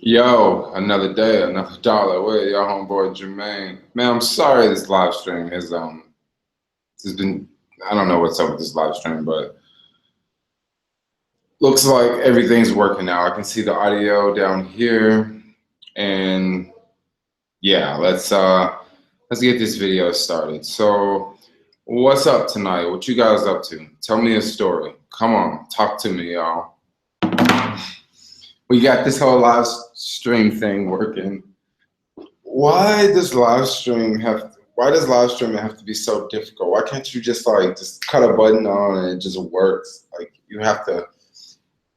Yo, another day, another dollar. Where y'all homeboy Jermaine? Man, I'm sorry this live stream has been I don't know what's up with this live stream, but looks like everything's working now. I can see the audio down here, and yeah, let's get this video started. So, what's up tonight? What you guys up to? Tell me a story. Come on, talk to me, y'all. We got this whole live stream thing working. Why does live streaming have to be so difficult? Why can't you just cut a button on and it just works? Like you have to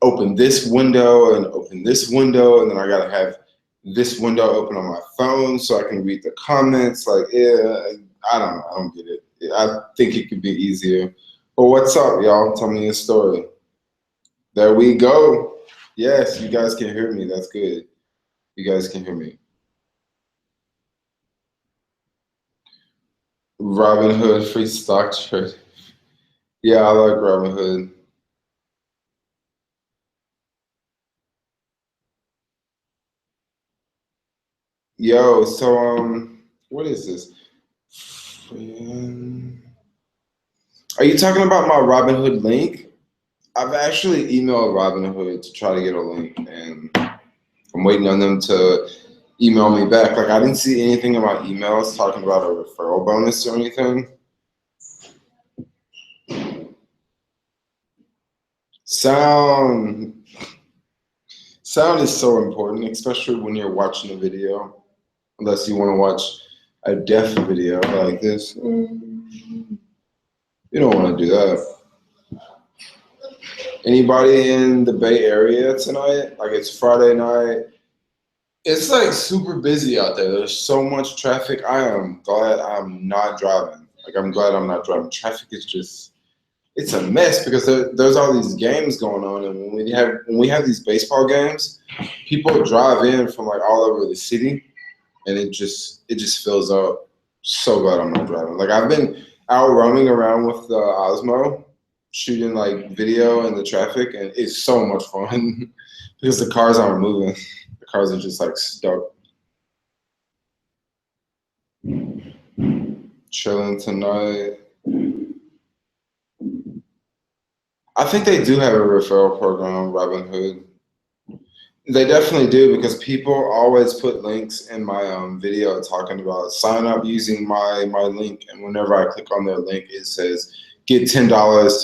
open this window and open this window, and then I gotta have this window open on my phone so I can read the comments. Like, yeah, I don't know. I don't get it. I think it could be easier. But what's up, y'all? Tell me a story. There we go. Yes, you guys can hear me. That's good. You guys can hear me. Robinhood free stock trade. Yeah, I like Robinhood. Yo, so what is this? Are you talking about my Robinhood link? I've actually emailed Robinhood to try to get a link, and I'm waiting on them to email me back. Like I didn't see anything in my emails talking about a referral bonus or anything. Sound is so important, especially when you're watching a video. Unless you want to watch a deaf video like this. You don't want to do that. Anybody in the Bay Area tonight? Like it's Friday night. It's like super busy out there. There's so much traffic. I am glad I'm not driving. Like I'm glad I'm not driving. Traffic is just, it's a mess because there's all these games going on, and when we have these baseball games, people drive in from like all over the city, and it just fills up. So glad I'm not driving. Like I've been out roaming around with the Osmo, shooting like video in the traffic, and it's so much fun because the cars aren't moving. The cars are just like stuck. Chilling tonight. I think they do have a referral program on Robinhood. They definitely do because people always put links in my video talking about sign up using my link, and whenever I click on their link, it says get $10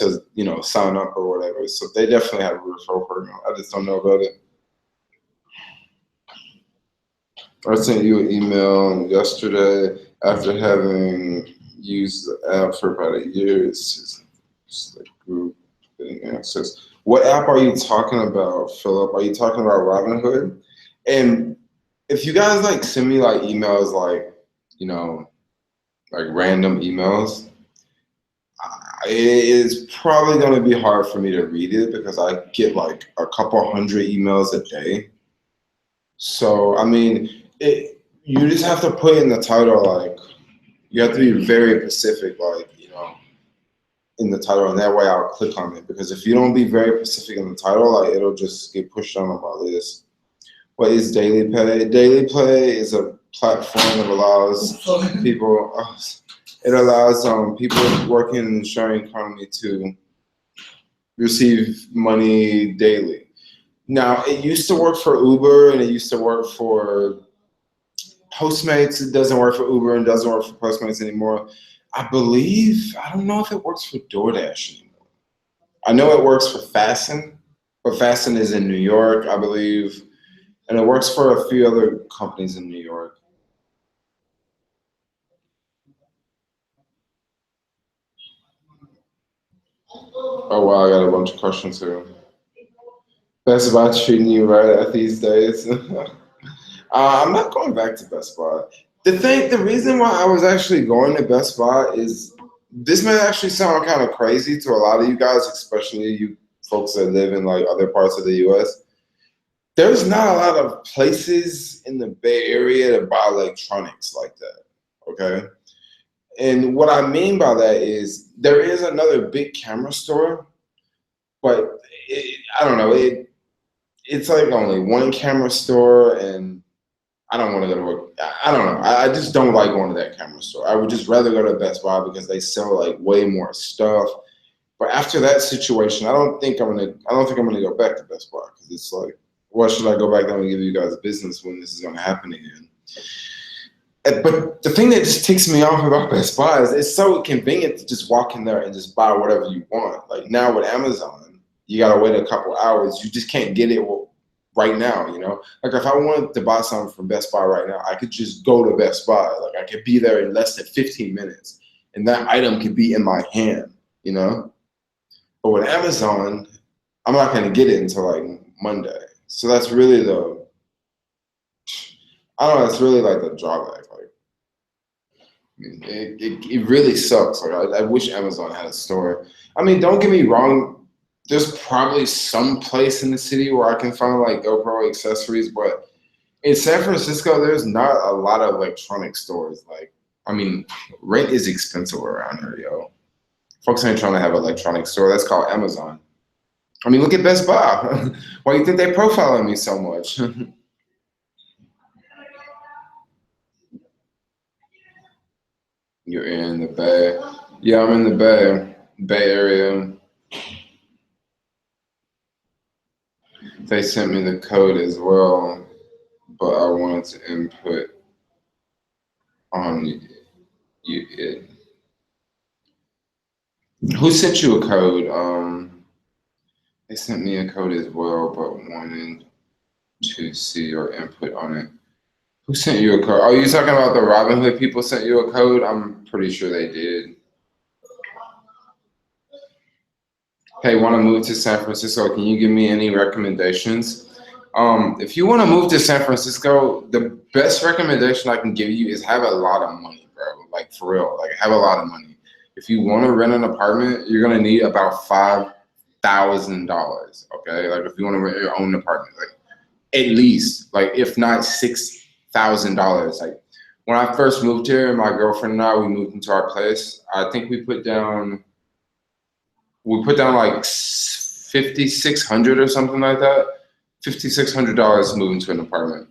to sign up or whatever. So they definitely have a referral program. I just don't know about it. I sent you an email yesterday after having used the app for about a year. It's just like group getting access. What app are you talking about, Philip? Are you talking about Robinhood? And if you guys like send me like emails like random emails, it is probably going to be hard for me to read it because I get like a couple hundred emails a day. So I mean, you just have to put in the title, like you have to be very specific, like in the title, and that way I'll click on it. Because if you don't be very specific in the title, like it'll just get pushed on my list. What is Daily Pay? Daily Pay is a platform that allows people. It allows people working in the sharing economy to receive money daily. Now, it used to work for Uber and it used to work for Postmates. It doesn't work for Uber and doesn't work for Postmates anymore. I don't know if it works for DoorDash anymore. I know it works for Fasten, but Fasten is in New York, I believe, and it works for a few other companies in New York. Oh wow, I got a bunch of questions here. Best Buy treating you right at these days? I'm not going back to Best Buy. The reason why I was actually going to Best Buy is this may actually sound kind of crazy to a lot of you guys, especially you folks that live in like other parts of the U.S. There's not a lot of places in the Bay Area to buy electronics like that. Okay. And what I mean by that is there is another big camera store, but I don't know. it's like only one camera store, and I don't want to go to work. I don't know. I just don't like going to that camera store. I would just rather go to Best Buy because they sell like way more stuff. But after that situation, I don't think I'm gonna go back to Best Buy because it's like, why should I go back there and give you guys business when this is gonna happen again? But the thing that just ticks me off about Best Buy is it's so convenient to just walk in there and just buy whatever you want. Like now with Amazon, you gotta wait a couple hours. You just can't get it right now, you know? Like if I wanted to buy something from Best Buy right now, I could just go to Best Buy. Like I could be there in less than 15 minutes and that item could be in my hand, you know? But with Amazon, I'm not gonna get it until like Monday. So that's really I don't know, it's really like the drawback. Like, I mean, it really sucks. Like, I wish Amazon had a store. I mean, don't get me wrong. There's probably some place in the city where I can find like GoPro accessories, but in San Francisco, there's not a lot of electronic stores. Like, I mean, rent is expensive around here, yo. Folks ain't trying to have an electronic store. That's called Amazon. I mean, look at Best Buy. Why do you think they profiling me so much? You're in the Bay. Yeah, I'm in the Bay Area. They sent me the code as well, but I wanted to input on it. Who sent you a code? They sent me a code as well, but wanted to see your input on it. Who sent you a code? Are you talking about the Robinhood people sent you a code? I'm pretty sure they did. Hey, want to move to San Francisco? Can you give me any recommendations? If you want to move to San Francisco, the best recommendation I can give you is have a lot of money, bro. Like for real, like have a lot of money. If you want to rent an apartment, you're gonna need about $5,000. Okay, like if you want to rent your own apartment, like at least, like if not $6,000. Like when I first moved here, my girlfriend and I, we moved into our place. I think we put down like 5,600 or something like that. $5,600 to move into an apartment.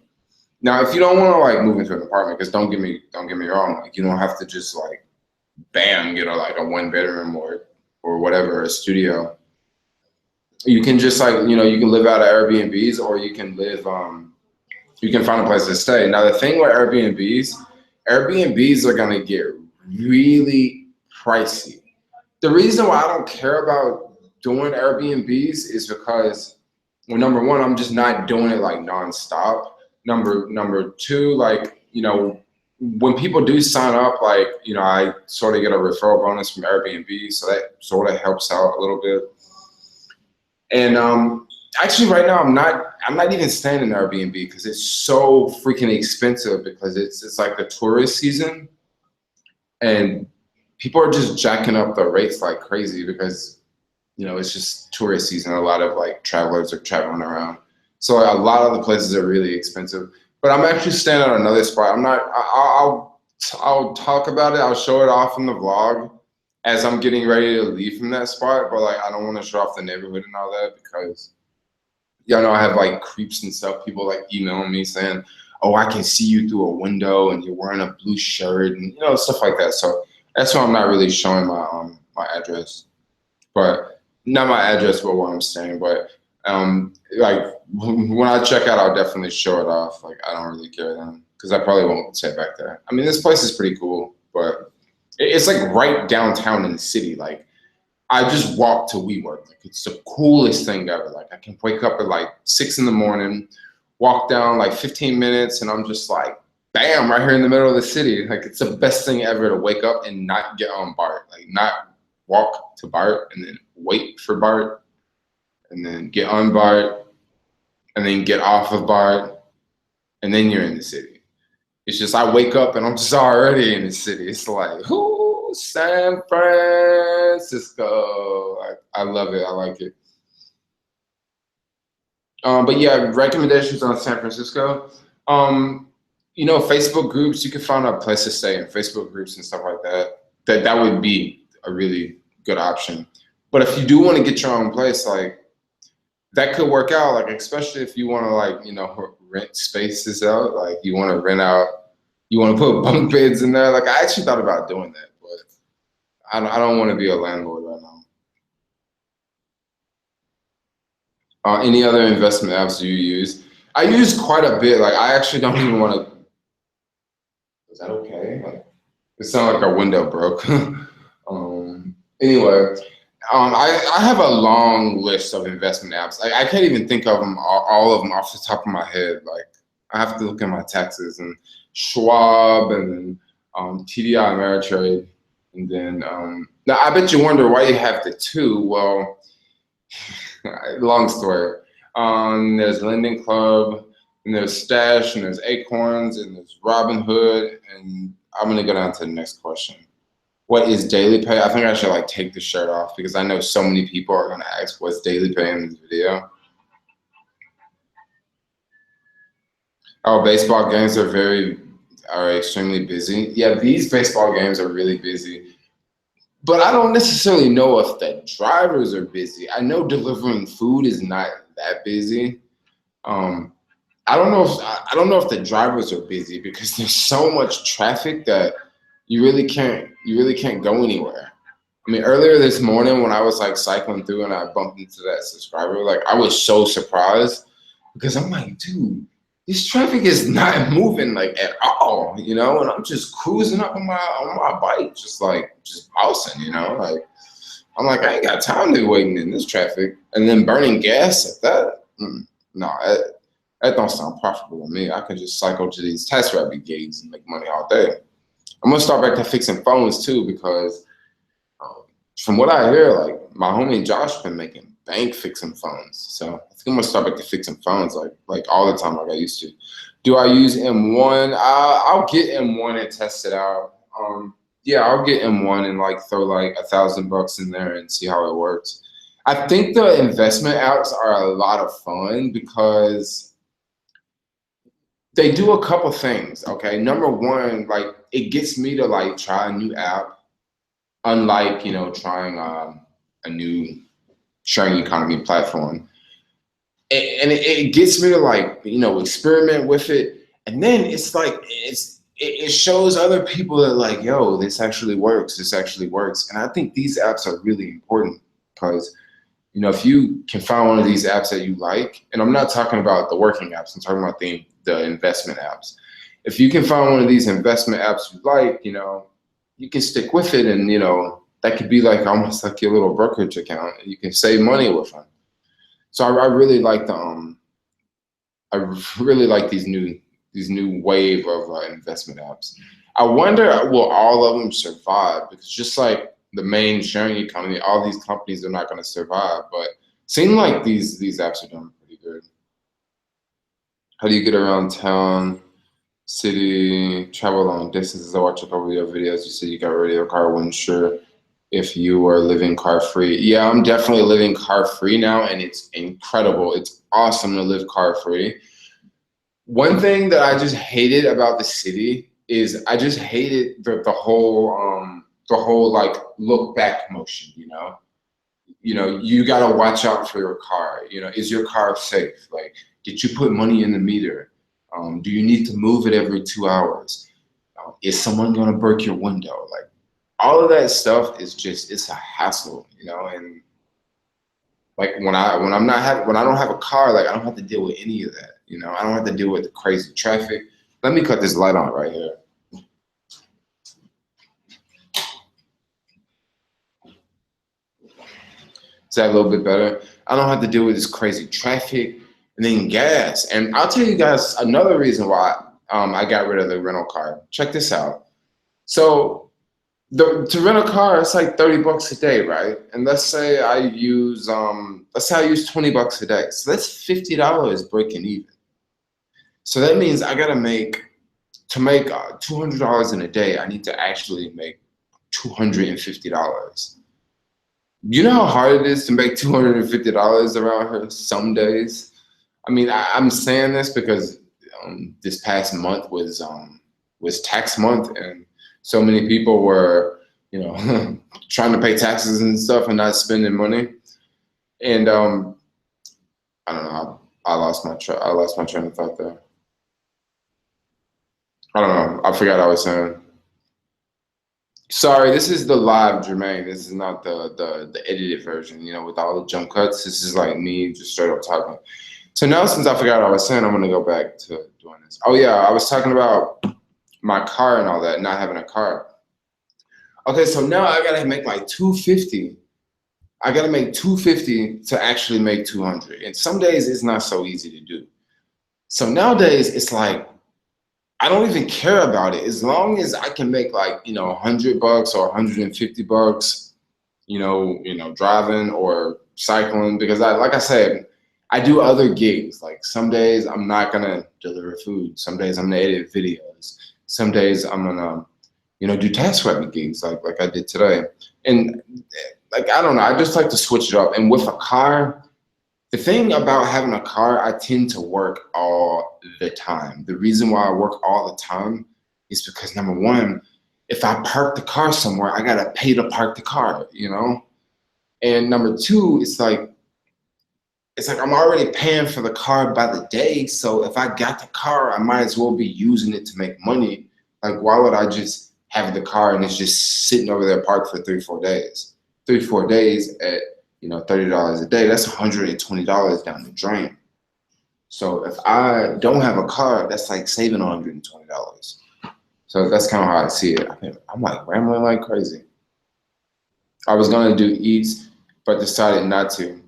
Now, if you don't want to like move into an apartment, because don't get me wrong, like you don't have to just like bam, get like a 1 bedroom or whatever, a studio. You can just like, you know, you can live out of Airbnbs, or you can live you can find a place to stay. Now the thing with Airbnbs are gonna get really pricey. The reason why I don't care about doing Airbnbs is because, well, number one, I'm just not doing it like nonstop. Number two, like, you know, when people do sign up, like, you know, I sort of get a referral bonus from Airbnb, so that sort of helps out a little bit. And actually, right now, I'm not even staying in Airbnb because it's so freaking expensive because it's like the tourist season, and people are just jacking up the rates like crazy because, you know, it's just tourist season. A lot of like travelers are traveling around. So a lot of the places are really expensive. But I'm actually staying at another spot. I'll talk about it. I'll show it off in the vlog as I'm getting ready to leave from that spot. But like, I don't want to show off the neighborhood and all that because y'all know I have like creeps and stuff. People like emailing me saying, "Oh, I can see you through a window and you're wearing a blue shirt," and you know, stuff like that. So that's why I'm not really showing my address, but not my address, but where I'm staying. But like when I check out, I'll definitely show it off. Like I don't really care then because I probably won't stay back there. I mean, this place is pretty cool, but it's like right downtown in the city. Like I just walk to WeWork. Like it's the coolest thing ever. Like I can wake up at like 6 in the morning, walk down like 15 minutes, and I'm just like, bam, right here in the middle of the city. Like it's the best thing ever to wake up and not get on BART. Like not walk to BART and then wait for BART and then get on BART and then get off of BART and then you're in the city. It's just I wake up and I'm just already in the city. It's like, ooh, San Francisco. I love it. I like it. But yeah, recommendations on San Francisco. You know, Facebook groups, you can find a place to stay in Facebook groups and stuff like that. That would be a really good option. But if you do want to get your own place, like that could work out, like especially if you want to like, you know, rent spaces out, like you want to rent out, you want to put bunk beds in there. Like I actually thought about doing that, but I don't want to be a landlord right now. Any other investment apps do you use? I use quite a bit. Like I actually don't even want to. Is that okay? Like, it sounded like our window broke. Anyway, I have a long list of investment apps. I can't even think of them all of them off the top of my head. Like I have to look at my taxes and Schwab and then TDI Ameritrade, and then now I bet you wonder why you have the two. Well, long story. There's Lending Club, and there's Stash, and there's Acorns, and there's Robinhood, and I'm gonna go down to the next question. What is daily pay? I think I should like take the shirt off because I know so many people are gonna ask what's daily pay in this video. Oh, baseball games are extremely busy. Yeah, these baseball games are really busy. But I don't necessarily know if the drivers are busy. I know delivering food is not that busy. Um, I don't know if the drivers are busy because there's so much traffic that you really can't go anywhere. I mean, earlier this morning when I was like cycling through and I bumped into that subscriber, like I was so surprised because I'm like, dude, this traffic is not moving like at all, you know, and I'm just cruising up on my bike, just bouncing, you know, like I'm like, I ain't got time to be waiting in this traffic and then burning gas at that. No, that don't sound profitable to me. I can just cycle to these TaskRabbit gigs and make money all day. I'm gonna start back to fixing phones too because from what I hear, like my homie Josh been making bank fixing phones. So I think I'm gonna start back to fixing phones like all the time like I used to. Do I use M1? I'll get M1 and test it out. Yeah, I'll get M1 and like throw like $1,000 in there and see how it works. I think the investment apps are a lot of fun because they do a couple things. Okay, number one, like it gets me to like try a new app, unlike you know trying a new sharing economy platform. And it gets me to like, you know, experiment with it. And then it's like, it shows other people that like, yo, this actually works. This actually works. And I think these apps are really important because, you know, if you can find one of these apps that you like, and I'm not talking about the working apps, I'm talking about the investment apps. If you can find one of these investment apps you like, you know, you can stick with it and, you know, that could be like almost like your little brokerage account. You can save money with them. So I really like I really like these new wave of investment apps. I wonder will all of them survive because just like the main sharing economy, all these companies are not going to survive. But seem like these apps are doing pretty good. How do you get around town, city, travel long distances? I watch a couple of your videos. You said you got rid of your car. Wasn't sure if you were living car free. Yeah, I'm definitely living car free now, and it's incredible. It's awesome to live car free. One thing that I just hated about the city is I just hated the whole like look back motion, you know. You know, you gotta watch out for your car. You know, is your car safe? Like, did you put money in the meter? Do you need to move it every 2 hours? Is someone gonna break your window? Like all of that stuff is just it's a hassle, you know. And like when I don't have a car, like I don't have to deal with any of that. You know, I don't have to deal with the crazy traffic. Let me cut this light on right here. Is that a little bit better? I don't have to deal with this crazy traffic and then gas. And I'll tell you guys another reason why I got rid of the rental car. Check this out. So to rent a car, it's like $30 a day, right? And let's say I use $20 a day. So that's $50 breaking even. So that means I gotta make $200 in a day. I need to actually make $250. You know how hard it is to make $250 around here some days? I mean, I'm saying this because this past month was tax month, and so many people were, you know, trying to pay taxes and stuff and not spending money. And I don't know. I lost my train of thought there. I don't know. I forgot I was saying. Sorry, this is the live Jermaine. This is not the edited version, you know, with all the jump cuts. This is like me just straight up talking. So now, since I forgot what I was saying, I'm gonna go back to doing this. Oh yeah, I was talking about my car and all that, not having a car. Okay, so now I gotta make like 250. I gotta make 250 to actually make 200. And some days it's not so easy to do. So nowadays it's like I don't even care about it as long as I can make like, you know, $100 or $150, driving or cycling, because like I said, I do other gigs. Like some days I'm not gonna deliver food. Some days I'm gonna edit videos. Some days I'm gonna, do TaskRabbit gigs like I did today. And like, I don't know, I just like to switch it up. And with a car, the thing about having a car, I tend to work all the time. The reason why I work all the time is because, number one, if I park the car somewhere, I gotta pay to park the car, And number two, it's like I'm already paying for the car by the day. So if I got the car, I might as well be using it to make money. Like, why would I just have the car and it's just sitting over there parked for 3-4 days? 3-4 days at $30 a day, that's $120 down the drain. So if I don't have a car, that's like saving $120. So that's kind of how I see it. I'm like rambling like crazy. I was gonna do Eats, but decided not to.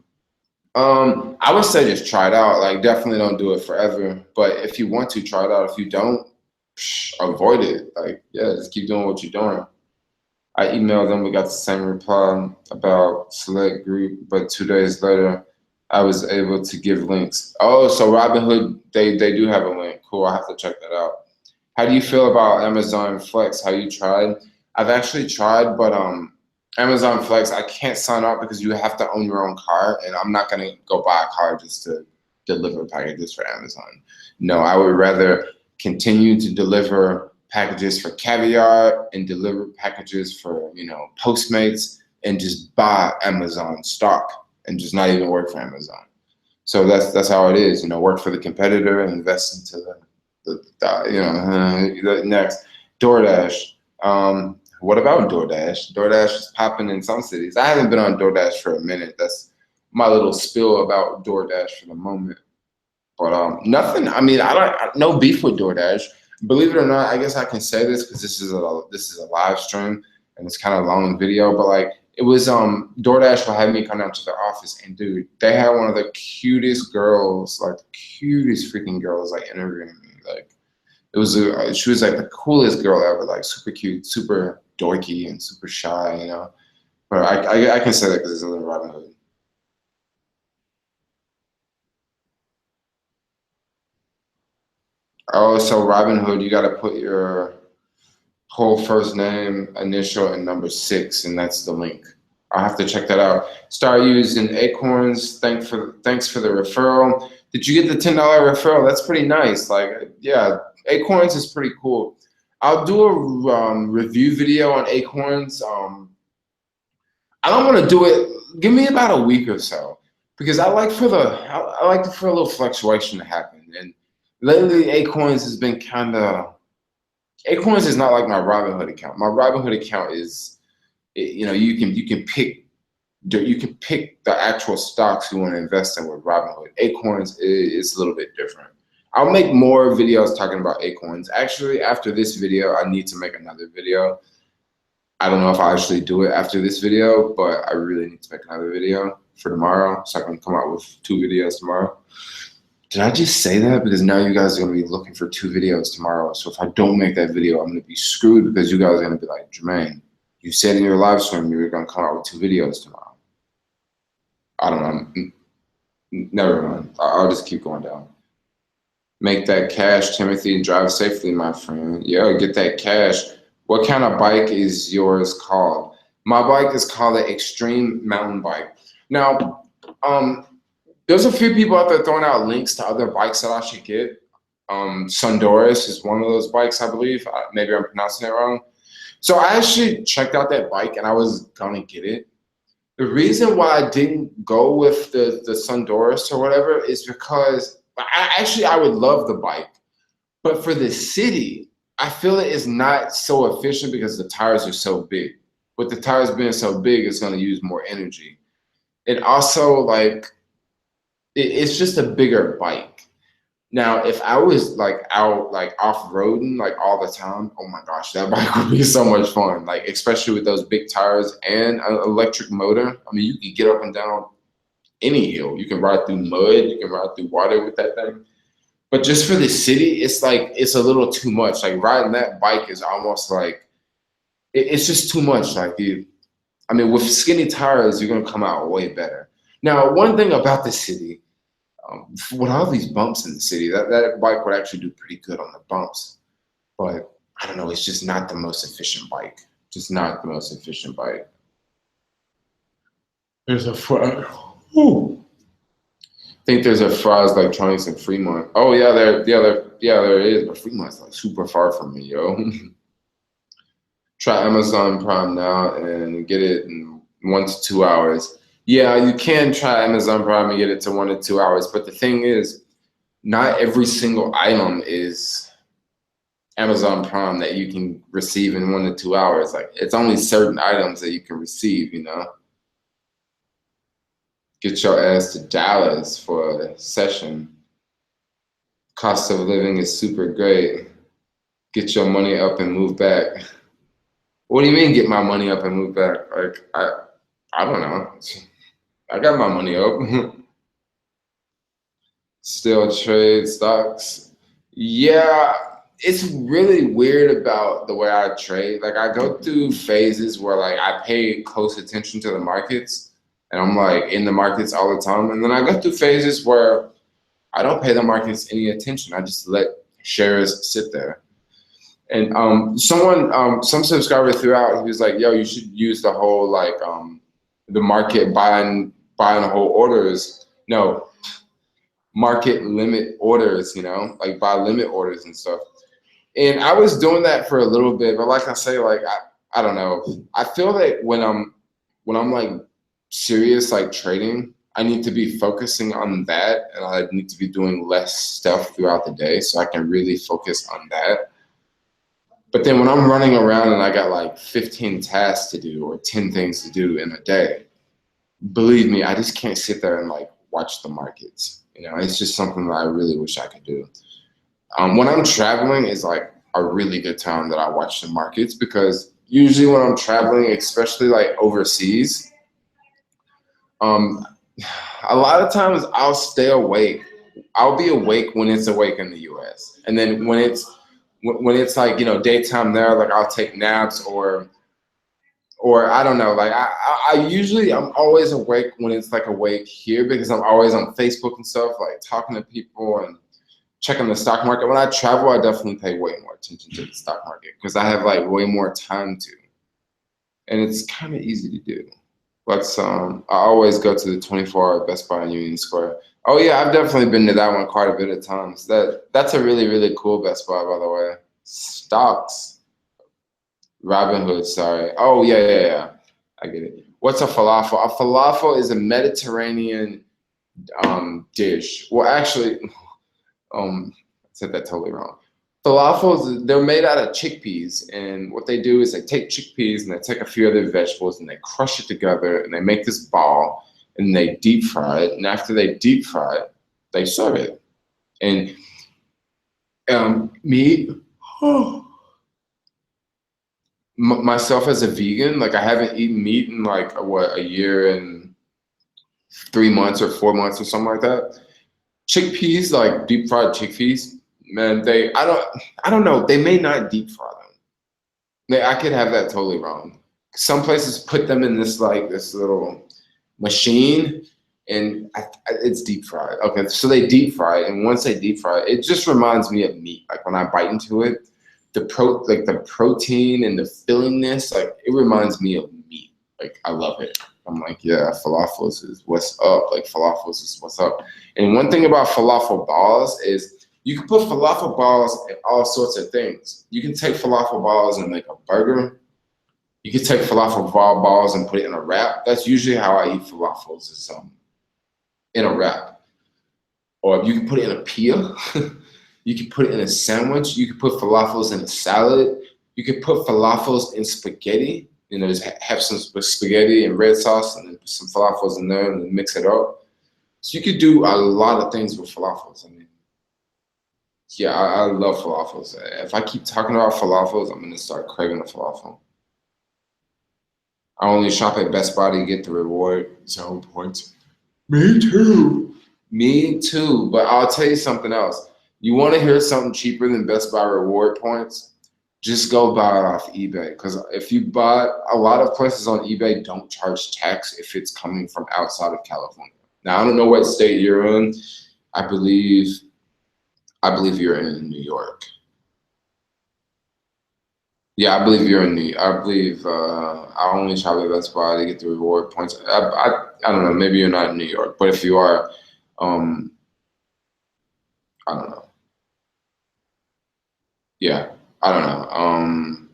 I would say just try it out. Like, definitely don't do it forever. But if you want to, try it out. If you don't, avoid it. Like, yeah, just keep doing what you're doing. I emailed them. We got the same reply about select group, but 2 days later, I was able to give links. Oh, so Robinhood, they do have a link. Cool, I have to check that out. How do you feel about Amazon Flex? Have you tried? I've actually tried, but Amazon Flex, I can't sign up because you have to own your own car, and I'm not gonna go buy a car just to deliver packages for Amazon. No, I would rather continue to deliver packages for Caviar and deliver packages for, Postmates, and just buy Amazon stock and just not even work for Amazon. So that's how it is, work for the competitor and invest into the next. DoorDash. What about DoorDash? DoorDash is popping in some cities. I haven't been on DoorDash for a minute. That's my little spill about DoorDash for the moment. But nothing. I mean, no beef with DoorDash. Believe it or not, I guess I can say this because this is a live stream and it's kind of a long video. But like, it was DoorDash will have me come down to their office, and dude, they had one of the cutest girls, like the cutest freaking girls, like interviewing me. Like, she was like the coolest girl ever, like super cute, super dorky, and super shy, But I can say that because it's in Robinhood. Oh, so Robinhood, you got to put your whole first name, initial, and number 6, and that's the link. I'll have to check that out. Start using Acorns. Thanks for the referral. Did you get the $10 referral? That's pretty nice. Like, yeah, Acorns is pretty cool. I'll do a review video on Acorns. I don't want to do it. Give me about a week or so, because I like for a little fluctuation to happen. And lately, Acorns has been Acorns is not like my Robinhood account. My Robinhood account is, you can pick the actual stocks you want to invest in with Robinhood. Acorns is a little bit different. I'll make more videos talking about Acorns. Actually, after this video, I need to make another video. I don't know if I'll actually do it after this video, but I really need to make another video for tomorrow so I can come out with 2 videos tomorrow. Did I just say that? Because now you guys are going to be looking for 2 videos tomorrow. So if I don't make that video, I'm going to be screwed, because you guys are going to be like, Jermaine, you said in your live stream you were going to come out with 2 videos tomorrow. I don't know. Never mind. I'll just keep going down. Make that cash, Timothy, and drive safely, my friend. Yeah, get that cash. What kind of bike is yours called? My bike is called the Extreme Mountain Bike. Now, there's a few people out there throwing out links to other bikes that I should get. Sundoris is one of those bikes, I believe. Maybe I'm pronouncing it wrong. So I actually checked out that bike, and I was gonna get it, The reason why I didn't go with the Sundoris or whatever is because I would love the bike, but for the city, I feel it is not so efficient because the tires are so big. With the tires being so big, it's going to use more energy. And also, like, it's just a bigger bike. Now, if I was like out, like off-roading, like all the time, oh my gosh, that bike would be so much fun. Like, especially with those big tires and an electric motor. I mean, you can get up and down any hill. You can ride through mud. You can ride through water with that thing. But just for the city, it's like, it's a little too much. Like riding that bike is almost like, it's just too much. Like I mean, with skinny tires, you're gonna come out way better. Now, one thing about the city, with all these bumps in the city, that bike would actually do pretty good on the bumps. But I don't know, it's just not the most efficient bike. Just not the most efficient bike. There's a I think there's a Fry's Electronics in Fremont. Oh yeah, there is, but Fremont's like super far from me, yo. Try Amazon Prime now and get it in 1 to 2 hours. Yeah, you can try Amazon Prime and get it to 1 to 2 hours, but the thing is, not every single item is Amazon Prime that you can receive in 1 to 2 hours. Like, it's only certain items that you can receive, you know? Get your ass to Dallas for a session. Cost of living is super great. Get your money up and move back. What do you mean get my money up and move back? Like, I don't know. I got my money up. Still trade stocks. Yeah, it's really weird about the way I trade. Like, I go through phases where like I pay close attention to the markets and I'm like in the markets all the time. And then I go through phases where I don't pay the markets any attention. I just let shares sit there. And some subscriber threw out, he was like, yo, you should use the whole like the market buying whole orders. No, market limit orders, you know, like buy limit orders and stuff. And I was doing that for a little bit, but like I say, like I don't know. I feel that when I'm like serious like trading, I need to be focusing on that, and I need to be doing less stuff throughout the day so I can really focus on that. But then when I'm running around and I got like 15 tasks to do or 10 things to do in a day, believe me, I just can't sit there and like watch the markets. You know, it's just something that I really wish I could do. When I'm traveling is like a really good time that I watch the markets, because usually when I'm traveling, especially like overseas, a lot of times I'll stay awake. I'll be awake when it's awake in the US. And then when it's like, you know, daytime there, like I'll take naps or I don't know, like I'm always awake when it's like awake here, because I'm always on Facebook and stuff, like talking to people and checking the stock market. When I travel, I definitely pay way more attention to the stock market because I have like way more time to, and it's kind of easy to do. But I always go to the 24-hour Best Buy in Union Square. Oh yeah, I've definitely been to that one quite a bit of times. That's a really, really cool Best Buy, by the way. Stocks. Robinhood, sorry. Oh yeah. I get it. What's a falafel? A falafel is a Mediterranean dish. Well, actually, I said that totally wrong. Falafels, they're made out of chickpeas, and what they do is they take chickpeas and they take a few other vegetables and they crush it together and they make this ball and they deep fry it. And after they deep fry it, they serve it. And meat, myself as a vegan, like I haven't eaten meat in like a year and 3 months or 4 months or something like that. Chickpeas, like deep fried chickpeas, man, I don't know, they may not deep fry them. I could have that totally wrong. Some places put them in this little machine and it's deep fried. Okay, so they deep fry it, and once they deep fry it, it just reminds me of meat. Like when I bite into it, the protein and the fillingness, like it reminds me of meat. Like I love it. I'm like, yeah, falafels is what's up. Like falafels is what's up. And one thing about falafel balls is you can put falafel balls in all sorts of things. You can take falafel balls and make a burger. You could take falafel balls and put it in a wrap. That's usually how I eat falafels, is in a wrap. Or you can put it in a pia. You can put it in a sandwich. You can put falafels in a salad. You could put falafels in spaghetti. You know, just have some spaghetti and red sauce and then put some falafels in there and then mix it up. So you could do a lot of things with falafels. I mean, yeah, I love falafels. If I keep talking about falafels, I'm gonna start craving a falafel. I only shop at Best Buy to get the reward zone points. Me too. Me too. But I'll tell you something else. You want to hear something cheaper than Best Buy reward points? Just go buy it off eBay. Because if you buy, a lot of places on eBay don't charge tax if it's coming from outside of California. Now, I don't know what state you're in. I believe you're in New York. Yeah, I believe you're in New York. I believe I only shop at Best Buy to get the reward points. I don't know. Maybe you're not in New York, but if you are, I don't know. Yeah, I don't know.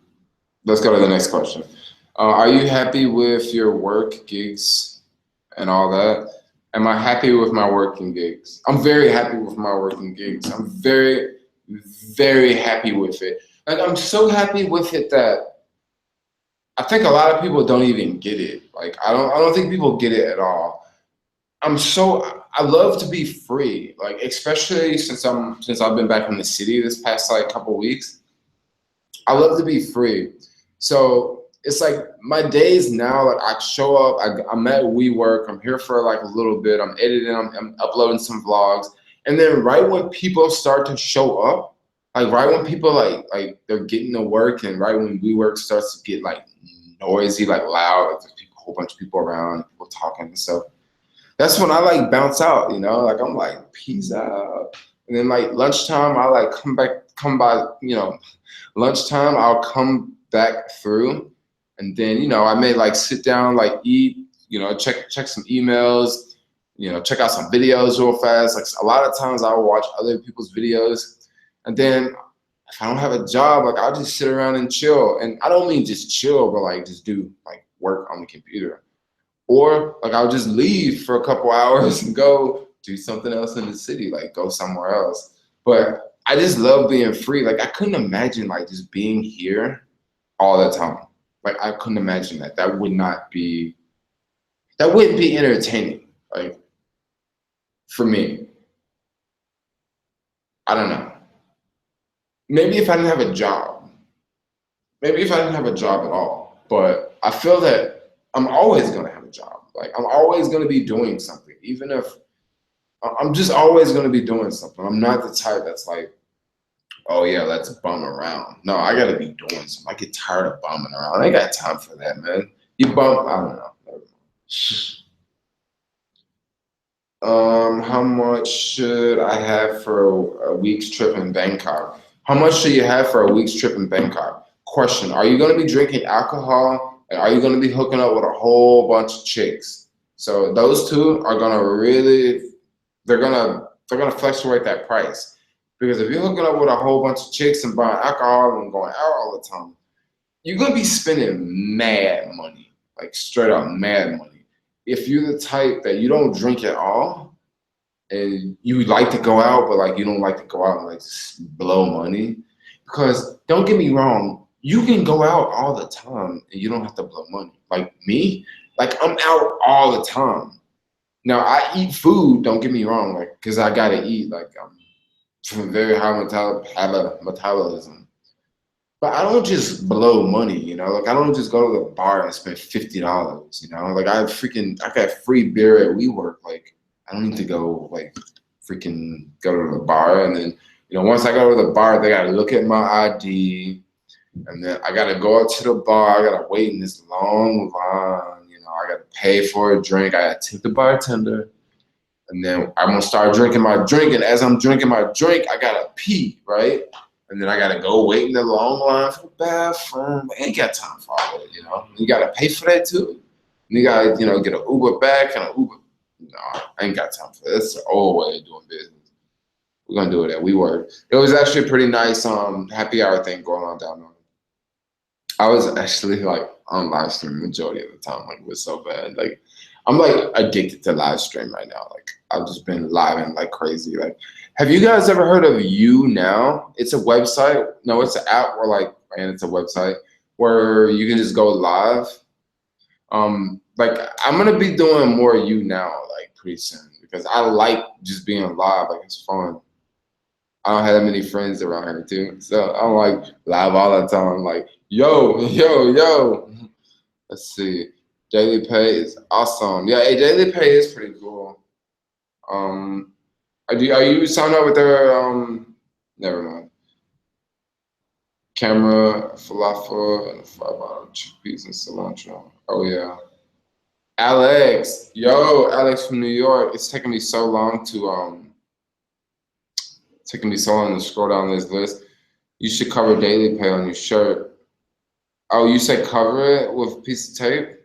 Let's go to the next question. Are you happy with your work gigs and all that? Am I happy with my working gigs? I'm very happy with my working gigs. I'm very, very happy with it. Like, I'm so happy with it that I think a lot of people don't even get it. Like, I don't think people get it at all. I love to be free. Like, especially since I've been back in the city this past like couple weeks. I love to be free. So it's like my days now, like I show up, I'm at WeWork, I'm here for like a little bit, I'm editing, I'm uploading some vlogs. And then right when people start to show up, like right when people like they're getting to work and right when WeWork starts to get like noisy, like loud, like there's a whole bunch of people around, people talking and stuff. That's when I like bounce out, you know, like I'm like, peace out. And then like lunchtime, I like come by, you know, lunchtime, I'll come back through and then, you know, I may like sit down, like eat, you know, check some emails, you know, check out some videos real fast. Like a lot of times I'll watch other people's videos. And then if I don't have a job, like I'll just sit around and chill. And I don't mean just chill, but like just do like work on the computer. Or like I'll just leave for a couple hours and go do something else in the city, like go somewhere else. But I just love being free. Like I couldn't imagine like just being here all the time. Like I couldn't imagine that. That wouldn't be entertaining. Like for me, I don't know. Maybe if I didn't have a job. Maybe if I didn't have a job at all. But I feel that I'm always gonna have a job. Like I'm always gonna be doing something, even if I'm just always gonna be doing something. I'm not the type that's like, oh yeah, let's bum around. No, I gotta be doing something. I get tired of bumming around. I ain't got time for that, man. You bum, I don't know. How much should I have for a week's trip in Bangkok? How much should you have for a week's trip in Bangkok? Question, are you gonna be drinking alcohol? And are you gonna be hooking up with a whole bunch of chicks? So those two are gonna really, they're gonna fluctuate that price. Because if you're hooking up with a whole bunch of chicks and buying alcohol and going out all the time, you're gonna be spending mad money, like straight up mad money. If you're the type that you don't drink at all and you like to go out, but like you don't like to go out and like just blow money, because don't get me wrong, you can go out all the time and you don't have to blow money. Like me, like I'm out all the time. Now I eat food, don't get me wrong, like because I gotta eat, like I'm very high metabolism. But I don't just blow money, you know. Like I don't just go to the bar and spend $50, you know. Like I got free beer at WeWork. Like I don't need to go like freaking go to the bar and then you know once I go to the bar they gotta look at my ID and then I gotta go out to the bar. I gotta wait in this long line. You know I gotta pay for a drink. I gotta tip the bartender. And then I'm gonna start drinking my drink, and as I'm drinking my drink, I gotta pee, right? And then I gotta go wait in the long line for the bathroom. I ain't got time for all that, you know. You gotta pay for that too. And you gotta, you know, get an Uber back and an Uber. No, I ain't got time for that. That's the old way of doing business. We're gonna do it at WeWork. It was actually a pretty nice happy hour thing going on down there. I was actually like on live stream majority of the time. Like it was so bad. Like I'm like addicted to live stream right now. Like I've just been living like crazy. Like, have you guys ever heard of You Now? It's a website. No, it's an app where like, and it's a website where you can just go live. Like I'm gonna be doing more You Now like pretty soon because I like just being live. Like it's fun. I don't have that many friends around here too, so I'm like live all the time. Like yo, yo, yo. Let's see. Daily pay is awesome. Yeah, hey, daily pay is pretty cool. Um, are you signed up with their never mind. Camera, falafel, and a $5 chickpeas and cilantro. Oh yeah. Alex, yo, Alex from New York. It's taking me so long to scroll down this list. You should cover daily pay on your shirt. Oh, you said cover it with a piece of tape?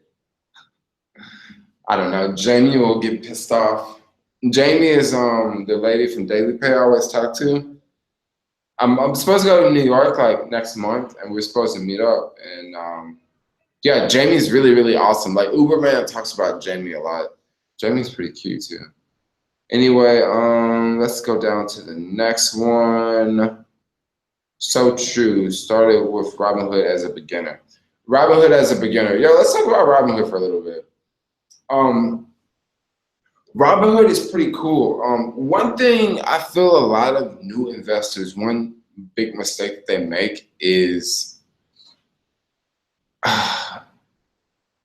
I don't know. Jamie will get pissed off. Jamie is the lady from Daily Pay I always talk to. I'm supposed to go to New York like next month, and we're supposed to meet up. And yeah, Jamie's really really awesome. Like Uberman talks about Jamie a lot. Jamie's pretty cute too. Anyway, let's go down to the next one. So true. Started with Robinhood as a beginner. Robinhood as a beginner. Yo, let's talk about Robinhood for a little bit. Um, Robinhood is pretty cool. One thing I feel a lot of new investors, one big mistake they make is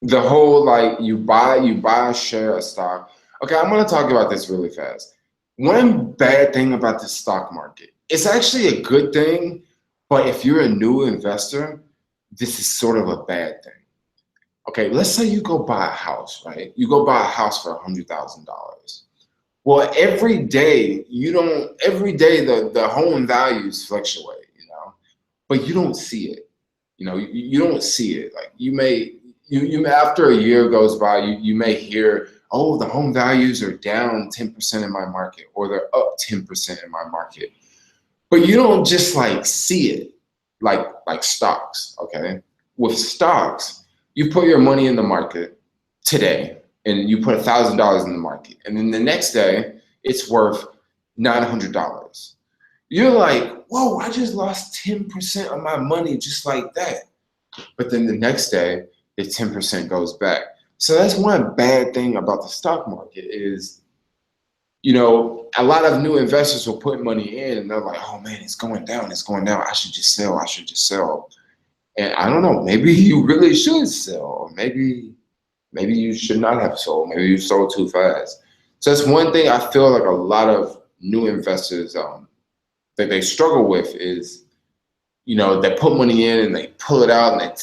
the whole like you buy a share of stock. Okay, I'm gonna talk about this really fast. One bad thing about the stock market, it's actually a good thing, but if you're a new investor, this is sort of a bad thing. Okay, let's say you go buy a house, right? You go buy a house for $100,000. Well, every day the home values fluctuate, but you don't see it. You don't see it. Like you may, after a year goes by, you may hear, oh, the home values are down 10% in my market, or they're up 10% in my market. But you don't just like see it like stocks, okay? With stocks, you put your money in the market today and you put $1,000 in the market, and then the next day it's worth $900. You're like, whoa, I just lost 10% of my money just like that. But then the next day, the 10% goes back. So that's one bad thing about the stock market is, a lot of new investors will put money in and they're like, oh man, it's going down, it's going down. I should just sell, I should just sell. And I don't know, maybe you really should sell, or maybe you should not have sold. Maybe you sold too fast. So that's one thing I feel like a lot of new investors that they struggle with is, they put money in and they pull it out and they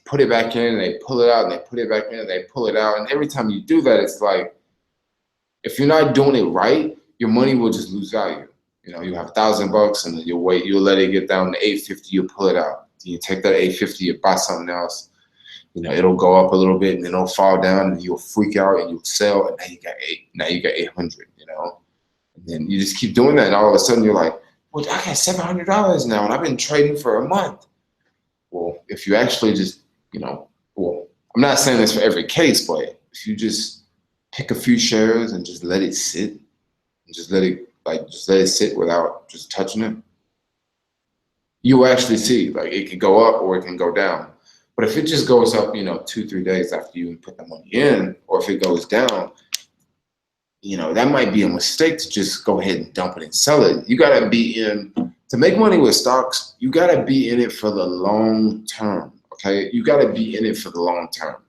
put it back in and they pull it out and they put it back in and they pull it out. And every time you do that, it's like, if you're not doing it right, your money will just lose value. You have $1,000 and then you'll let it get down to 850, you pull it out. You take that 850, you buy something else. It'll go up a little bit and then it'll fall down and you'll freak out and you'll sell and now you got 800, And then you just keep doing that and all of a sudden you're like, well, I got $700 now and I've been trading for a month. Well, if you actually just, well, I'm not saying this for every case, but if you just pick a few shares and just let it sit and just let it sit without just touching it, you will actually see like it can go up or it can go down. But if it just goes up, 2-3 days after you put the money in, or if it goes down, that might be a mistake to just go ahead and dump it and sell it. You gotta be in to make money with stocks, you gotta be in it for the long term. Okay. You gotta be in it for the long term.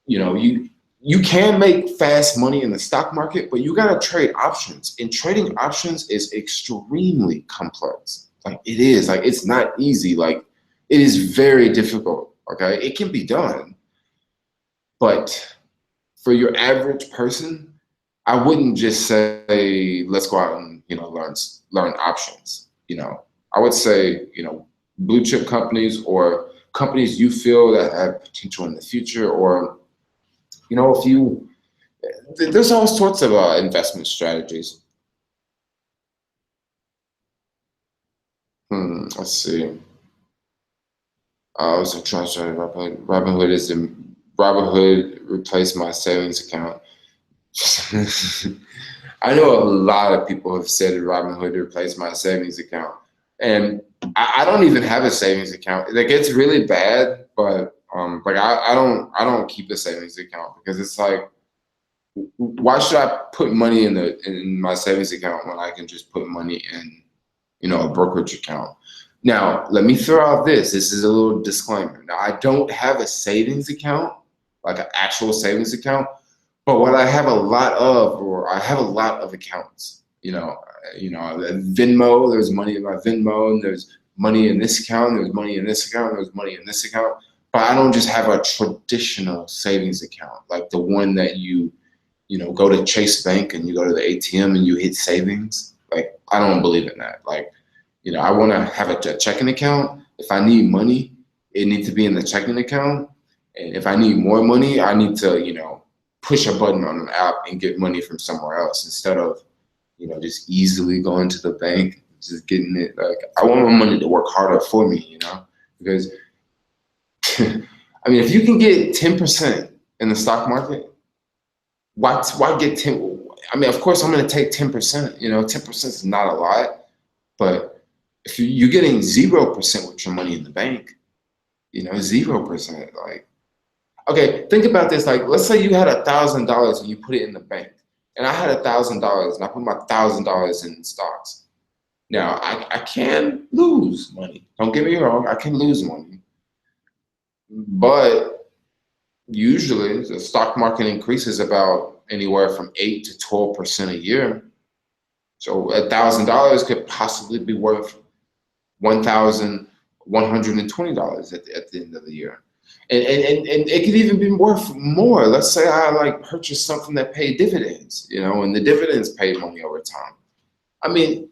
You can make fast money in the stock market, but you gotta trade options. And trading options is extremely complex. Like it is, like it's not easy. Like it is very difficult. Okay. It can be done, but for your average person, I wouldn't just say, let's go out and, learn options. I would say, blue chip companies or companies you feel that have potential in the future, or, there's all sorts of investment strategies. Let's see. So trying to Robinhood. Robinhood replaced my savings account. I know a lot of people have said Robinhood replaced my savings account, and I don't even have a savings account. Like it's really bad, but like I don't keep a savings account because it's like, why should I put money in my savings account when I can just put money in, a brokerage account? Now, let me throw out this. This is a little disclaimer. Now, I don't have a savings account, like an actual savings account, but what I have a lot of, or I have a lot of accounts. Venmo. There's money in my Venmo, and there's money in this account. There's money in this account. There's money in this account. But I don't just have a traditional savings account, like the one that go to Chase Bank and you go to the ATM and you hit savings. Like, I don't believe in that. Like, I want to have a checking account. If I need money, it needs to be in the checking account. And if I need more money, I need to, push a button on an app and get money from somewhere else instead of, just easily going to the bank, just getting it. Like, I want my money to work harder for me, because I mean, if you can get 10% in the stock market, why get 10? I mean, of course, I'm going to take 10%. 10% is not a lot, but if you're getting 0% with your money in the bank, 0%. Like, okay, think about this. Like, let's say you had $1,000 and you put it in the bank, and I had $1,000 and I put my $1,000 in stocks. Now, I can lose money. Don't get me wrong. I can lose money, but usually the stock market increases about anywhere from 8 to 12% a year. So $1,000 could possibly be worth $1,120 at the end of the year. And it could even be worth more. Let's say I purchased something that paid dividends, and the dividends pay money over time. I mean,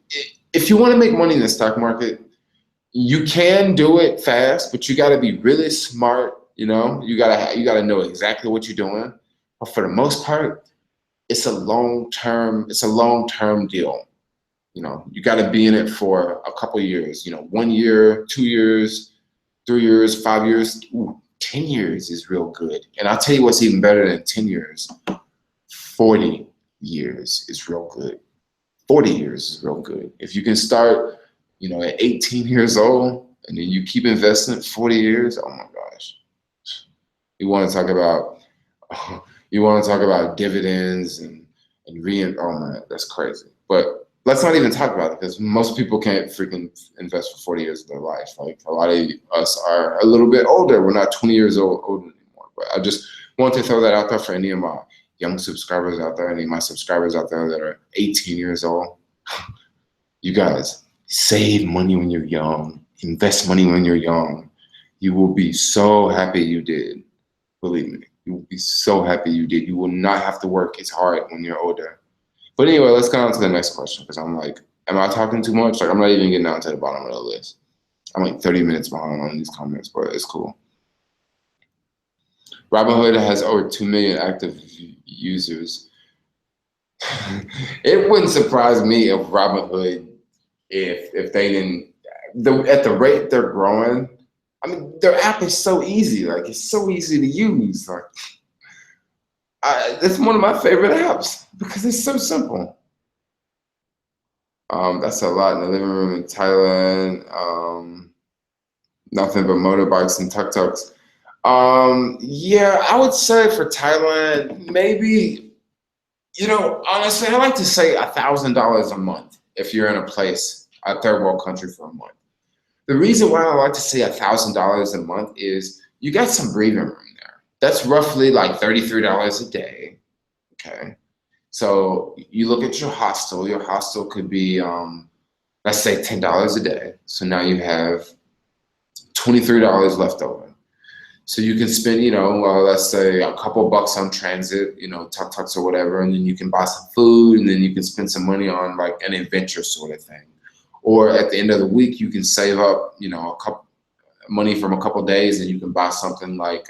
if you want to make money in the stock market, you can do it fast, but you got to be really smart. You gotta know exactly what you're doing. But for the most part, it's a long term deal. You got to be in it for a couple of years. 1 year, 2 years, 3 years, 5 years. Ooh, 10 years is real good. And I'll tell you what's even better than 10 years. 40 years is real good. 40 years is real good. If you can start, at 18 years old and then you keep investing 40 years, oh my gosh. You want to talk about dividends and oh man, that's crazy. But let's not even talk about it because most people can't freaking invest for 40 years of their life. Like, a lot of us are a little bit older. We're not 20 years old anymore. But I just want to throw that out there for any of my young subscribers out there, any of my subscribers out there that are 18 years old. You guys, save money when you're young. Invest money when you're young. You will be so happy you did. Believe me, you will be so happy you did. You will not have to work as hard when you're older. But anyway, let's go on to the next question because I'm like, am I talking too much? Like, I'm not even getting down to the bottom of the list. I'm like 30 minutes behind on these comments, but it's cool. Robinhood has over 2 million active users. It wouldn't surprise me if Robinhood, if they didn't, at the rate they're growing, I mean, their app is so easy. Like, it's so easy to use. Like, it's one of my favorite apps because it's so simple. That's a lot in the living room in Thailand. Nothing but motorbikes and tuk-tuks. Yeah, I would say for Thailand, maybe, honestly, I like to say $1,000 a month if you're in a third world country for a month. The reason why I like to say $1,000 a month is you got some breathing room there. That's roughly like $33 a day. Okay. So you look at your hostel. Your hostel could be, let's say $10 a day. So now you have $23 left over. So you can spend, let's say a couple bucks on transit, tuk-tuks or whatever, and then you can buy some food, and then you can spend some money on like an adventure sort of thing. Or at the end of the week, you can save up, a couple money from a couple days, and you can buy something like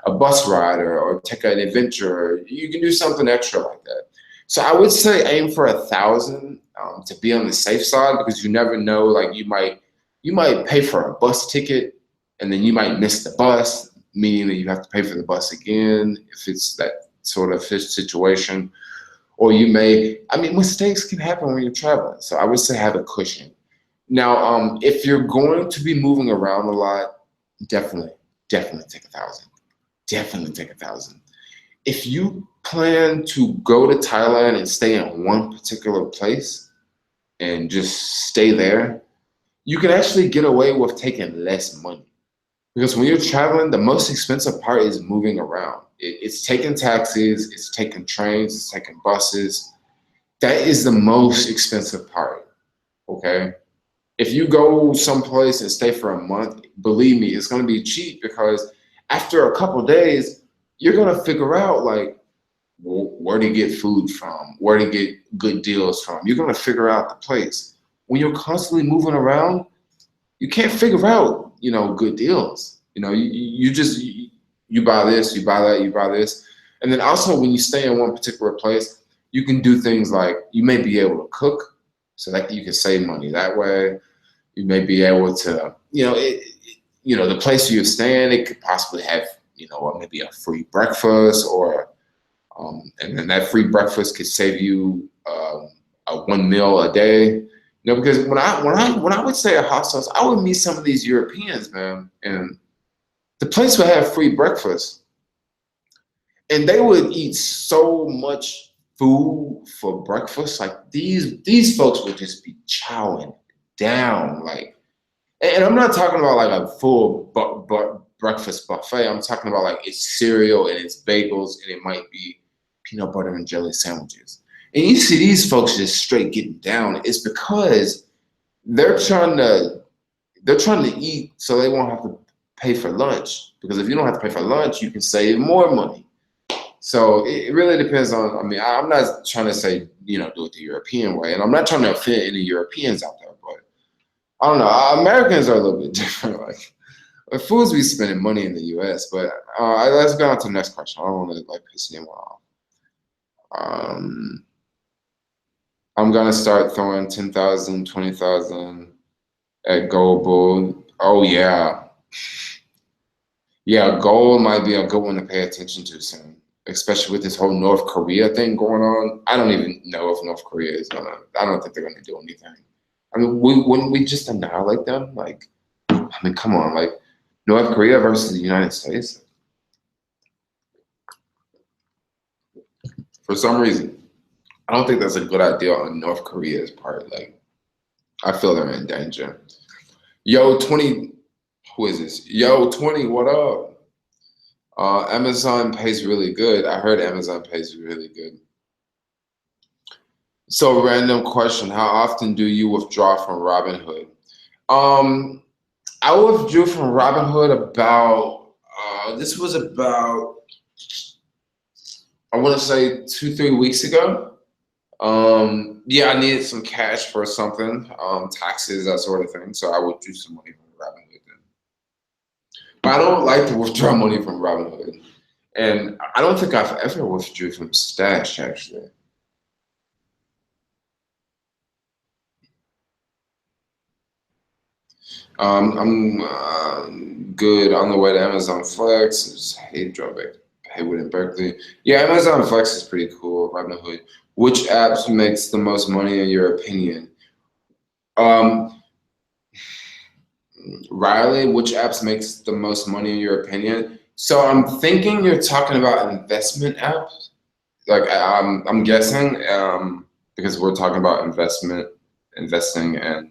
a bus ride or take an adventure. You can do something extra like that. So I would say aim for 1,000 to be on the safe side because you never know. Like, you might pay for a bus ticket and then you might miss the bus, meaning that you have to pay for the bus again if it's that sort of situation. Or you may, I mean, mistakes can happen when you're traveling. So I would say have a cushion. Now, if you're going to be moving around a lot, definitely take 1,000. Definitely take 1,000. If you plan to go to Thailand and stay in one particular place and just stay there, you can actually get away with taking less money. Because when you're traveling, the most expensive part is moving around. It's taking taxis, it's taking trains, it's taking buses. That is the most expensive part, okay? If you go someplace and stay for a month, believe me, it's gonna be cheap because after a couple days, you're gonna figure out like where to get food from, where to get good deals from. You're gonna figure out the place. When you're constantly moving around, you can't figure out, good deals. You just you buy this, you buy that, you buy this. And then also when you stay in one particular place, you can do things like you may be able to cook so that you can save money that way. You may be able to, the place you're staying, it could possibly have, maybe a free breakfast or, and then that free breakfast could save you a one meal a day. Because when I would stay at hostels, I would meet some of these Europeans, man, and the place would have free breakfast, and they would eat so much food for breakfast. Like these folks would just be chowing down, like, and I'm not talking about like a full breakfast buffet. I'm talking about like it's cereal and it's bagels and it might be peanut butter and jelly sandwiches. And you see these folks just straight getting down. It's because they're trying to eat so they won't have to pay for lunch. Because if you don't have to pay for lunch, you can save more money. So it really depends on, I'm not trying to say, do it the European way. And I'm not trying to offend any Europeans out there, but I don't know. Americans are a little bit different. Like, fools be spending money in the US, but let's go on to the next question. I don't want to piss anyone off. I'm gonna start throwing 10,000, 20,000 at Gold Bull. Oh yeah. Yeah, gold might be a good one to pay attention to soon, especially with this whole North Korea thing going on. I don't even know if North Korea is I don't think they're gonna do anything. Wouldn't we just annihilate them? Come on, North Korea versus the United States. For some reason, I don't think that's a good idea on North Korea's part. I feel they're in danger. Yo, 20, who is this? Yo, 20, what up? Amazon pays really good. I heard Amazon pays really good. So, random question. How often do you withdraw from Robinhood? I withdrew from Robinhood about, this was about, I want to say 2-3 weeks ago. Yeah, I needed some cash for something, taxes, that sort of thing. So I withdrew some money from Robinhood then. But I don't like to withdraw money from Robinhood. And I don't think I've ever withdrew from Stash, actually. I'm good on the way to Amazon Flex. Just hate drawback. Haywood and Berkeley. Yeah, Amazon Flex is pretty cool. Robinhood. Which apps makes the most money in your opinion? Riley, which apps makes the most money in your opinion? So I'm thinking you're talking about investment apps. I'm guessing because we're talking about investing, and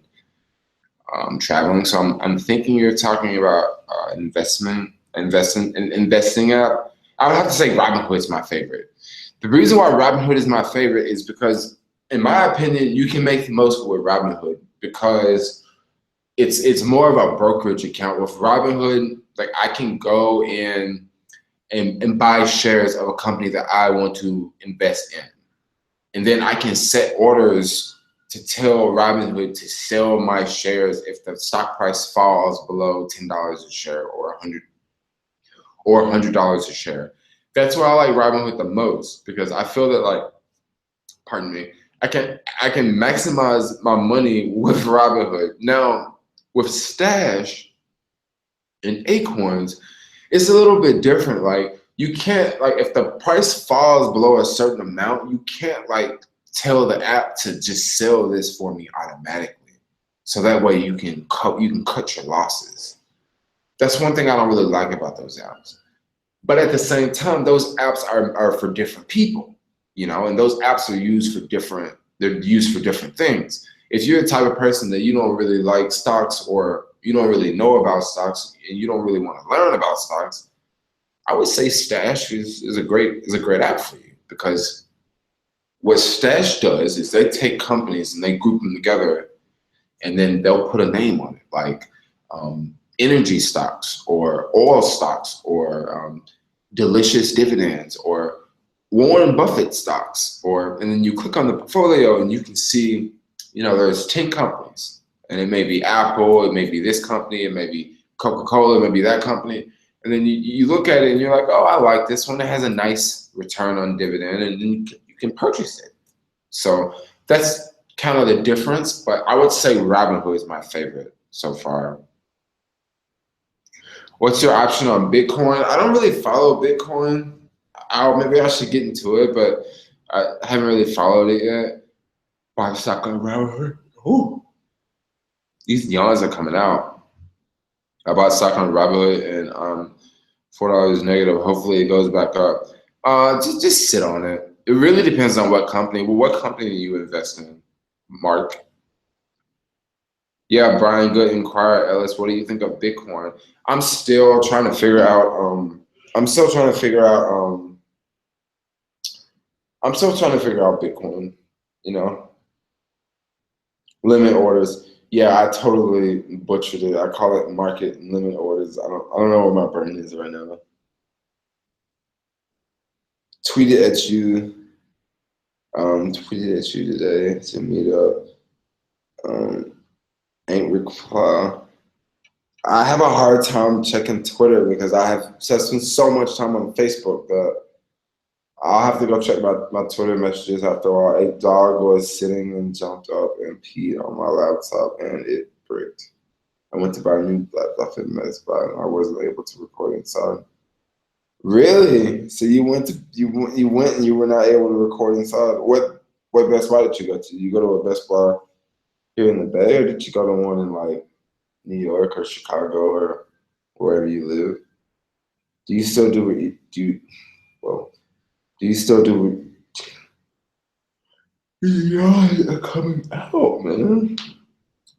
traveling. So I'm thinking you're talking about investing app. I would have to say Robinhood is my favorite. The reason why Robinhood is my favorite is because, in my opinion, you can make the most with Robinhood because it's more of a brokerage account. With Robinhood, I can go in and buy shares of a company that I want to invest in. And then I can set orders to tell Robinhood to sell my shares if the stock price falls below $10 a share or $100 a share. That's why I like Robinhood the most, because I feel that pardon me, I can maximize my money with Robinhood. Now with Stash, In Acorns, it's a little bit different. Like you can't like if the price falls below a certain amount, you can't like tell the app to just sell this for me automatically. So that way you can cut your losses. That's one thing I don't really like about those apps. But at the same time, those apps are for different people, you know, and those apps are used for different things. If you're the type of person that you don't really like stocks or you don't really know about stocks and you don't really want to learn about stocks, I would say Stash is a great app for you, because what Stash does is they take companies and they group them together, and then they'll put a name on it, like energy stocks or oil stocks or delicious dividends or Warren Buffett stocks, and then you click on the portfolio and you can see, you know, there's 10 companies, and it may be Apple, it may be this company, it may be Coca-Cola, it may be that company. And then you look at it and you're like, oh, I like this one. It has a nice return on dividend, and then you can purchase it. So that's kind of the difference, but I would say Robinhood is my favorite so far. What's your option on Bitcoin? I don't really follow Bitcoin. Maybe I should get into it, but I haven't really followed it yet. Buy stock on Robinhood. Ooh, these yawns are coming out. I bought stock on Robinhood and $4 negative. Hopefully it goes back up. Just sit on it. It really depends on what company. Well, what company do you invest in, Mark? Yeah, Brian Good inquired, Ellis, what do you think of Bitcoin? I'm still trying to figure out. I'm still trying to figure out. I'm still trying to figure out Bitcoin. You know, limit orders. Yeah, I totally butchered it. I call it market limit orders. I don't know where my brain is right now. Tweeted at you. Tweeted at you today to meet up. Ain't reply. I have a hard time checking Twitter because I have spent so much time on Facebook that I'll have to go check my Twitter messages after a while. A dog was sitting and jumped up and peed on my laptop and it bricked. I went to buy a new laptop at Best Buy and I wasn't able to record inside. Really? So you went and you were not able to record inside? What Best Buy did you go to? Did you go to a Best Buy here in the Bay, or did you go to one in like New York or Chicago or wherever you live? Do you still do do you still do yeah, coming out, man?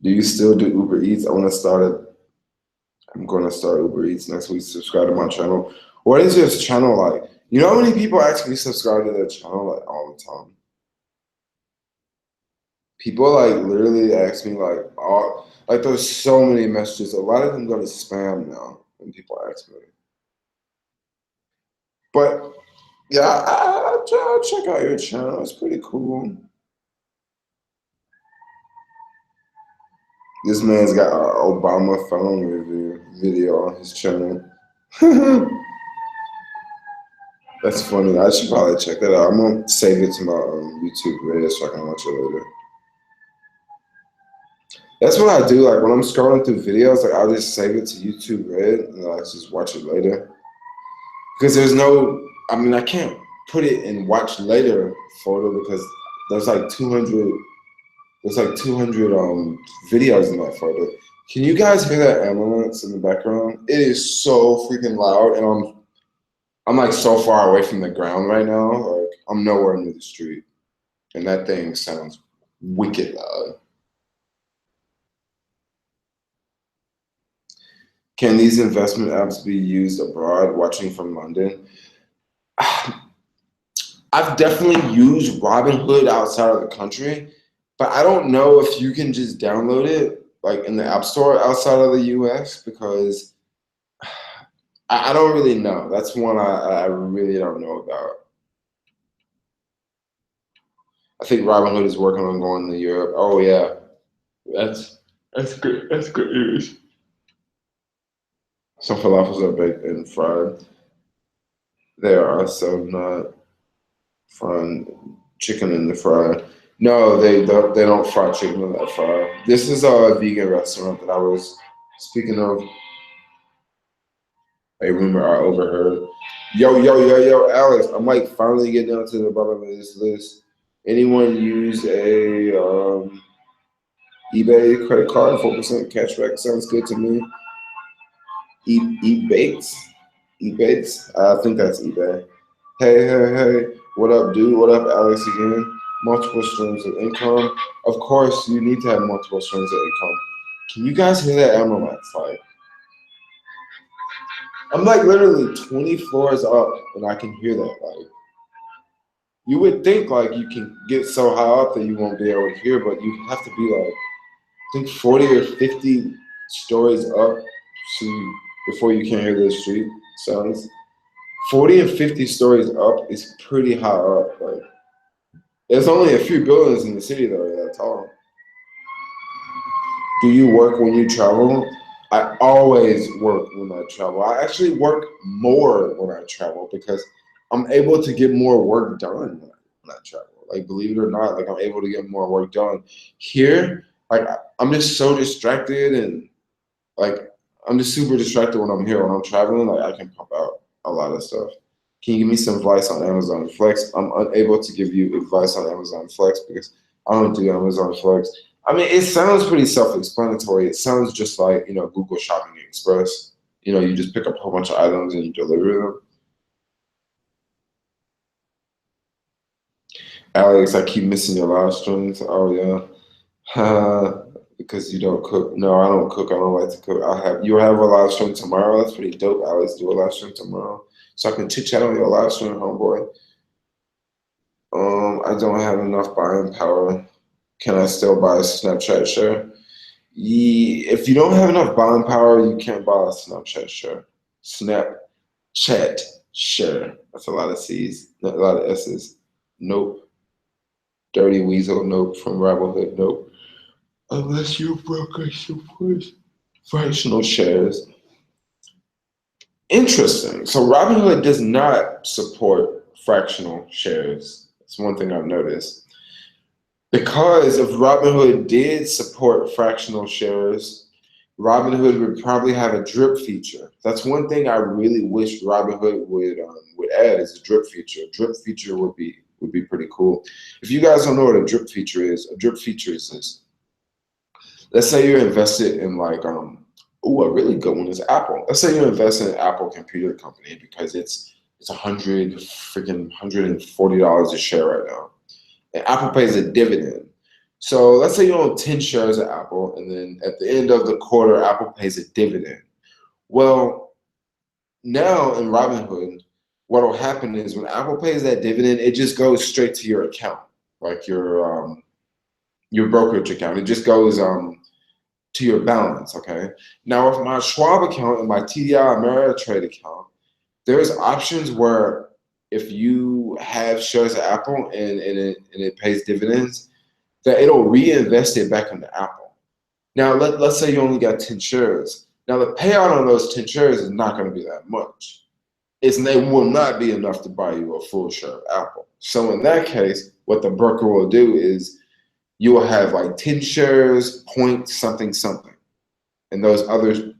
Do you still do Uber Eats? I'm gonna start Uber Eats next week. Subscribe to my channel. What is your channel like? You know how many people actually subscribe to their channel like all the time? People like literally ask me like there's so many messages. A lot of them go to spam now when people ask me. But yeah, I'll check out your channel. It's pretty cool. This man's got an Obama phone review video on his channel. That's funny. I should probably check that out. I'm gonna save it to my YouTube video so I can watch it later. That's what I do. Like when I'm scrolling through videos, like I'll just save it to YouTube Red and I'll just watch it later. Because I can't put it in watch later photo because there's like 200 videos in that photo. Can you guys hear that ambulance in the background? It is so freaking loud, and I'm like so far away from the ground right now. Like I'm nowhere near the street, and that thing sounds wicked loud. Can these investment apps be used abroad? Watching from London. I've definitely used Robinhood outside of the country, but I don't know if you can just download it like in the App Store outside of the US, because I don't really know. That's one I really don't know about. I think Robinhood is working on going to Europe. Oh yeah, that's good. That's good news. Some falafels are baked and fried. They are also not fried chicken in the fry. No, they don't fry chicken in that fry. This is a vegan restaurant that I was speaking of. A rumor I overheard. Yo, Alex, I might finally get down to the bottom of this list. Anyone use a eBay credit card, 4% cashback? Sounds good to me. Ebates? Ebates? I think that's eBay. Hey. What up, dude? What up, Alex again? Multiple streams of income. Of course, you need to have multiple streams of income. Can you guys hear that ambulance? Like, I'm like literally 20 floors up and I can hear that. Like, you would think like you can get so high up that you won't be able to hear, but you have to be like, I think 40 or 50 stories up before you can hear the street sounds. 40 and 50 stories up is pretty high up. Like, there's only a few buildings in the city that are that tall. Do you work when you travel? I always work when I travel. I actually work more when I travel because I'm able to get more work done when I travel. Like, believe it or not, like I'm able to get more work done. Here, like I'm just so distracted and like I'm just super distracted when I'm here. When I'm traveling, like I can pop out a lot of stuff. Can you give me some advice on Amazon Flex? I'm unable to give you advice on Amazon Flex because I don't do Amazon Flex. I mean, it sounds pretty self-explanatory. It sounds just like, Google Shopping Express. You just pick up a whole bunch of items and you deliver them. Alex, I keep missing your live streams. Oh yeah. Because you don't cook. No, I don't cook. I don't like to cook. You'll have a live stream tomorrow. That's pretty dope, Alex. Do a live stream tomorrow. So I can chit chat on your live stream, homeboy. I don't have enough buying power. Can I still buy a Snapchat share? If you don't have enough buying power, you can't buy a Snapchat share. Snapchat share. That's a lot of C's, a lot of S's. Nope. Dirty Weasel. Nope. From Rabblehood. Nope. Unless you're broke, I suppose. Fractional shares. Interesting. So Robinhood does not support fractional shares. That's one thing I've noticed. Because if Robinhood did support fractional shares, Robinhood would probably have a drip feature. That's one thing I really wish Robinhood would add is a drip feature. A drip feature would be pretty cool. If you guys don't know what a drip feature is this. Let's say you're invested in like a really good one is Apple. Let's say you're investing in Apple Computer Company because it's $140 a share right now. And Apple pays a dividend. So let's say you own 10 shares of Apple, and then at the end of the quarter, Apple pays a dividend. Well, now in Robinhood, what will happen is when Apple pays that dividend, it just goes straight to your account, like your brokerage account. It just goes to your balance, okay? Now with my Schwab account and my TDI Ameritrade account, there's options where if you have shares of Apple and it pays dividends, that it'll reinvest it back into Apple. Now let's say you only got 10 shares. Now the payout on those 10 shares is not going to be that much. It will not be enough to buy you a full share of Apple. So in that case, what the broker will do is you will have like 10 shares, point something. And the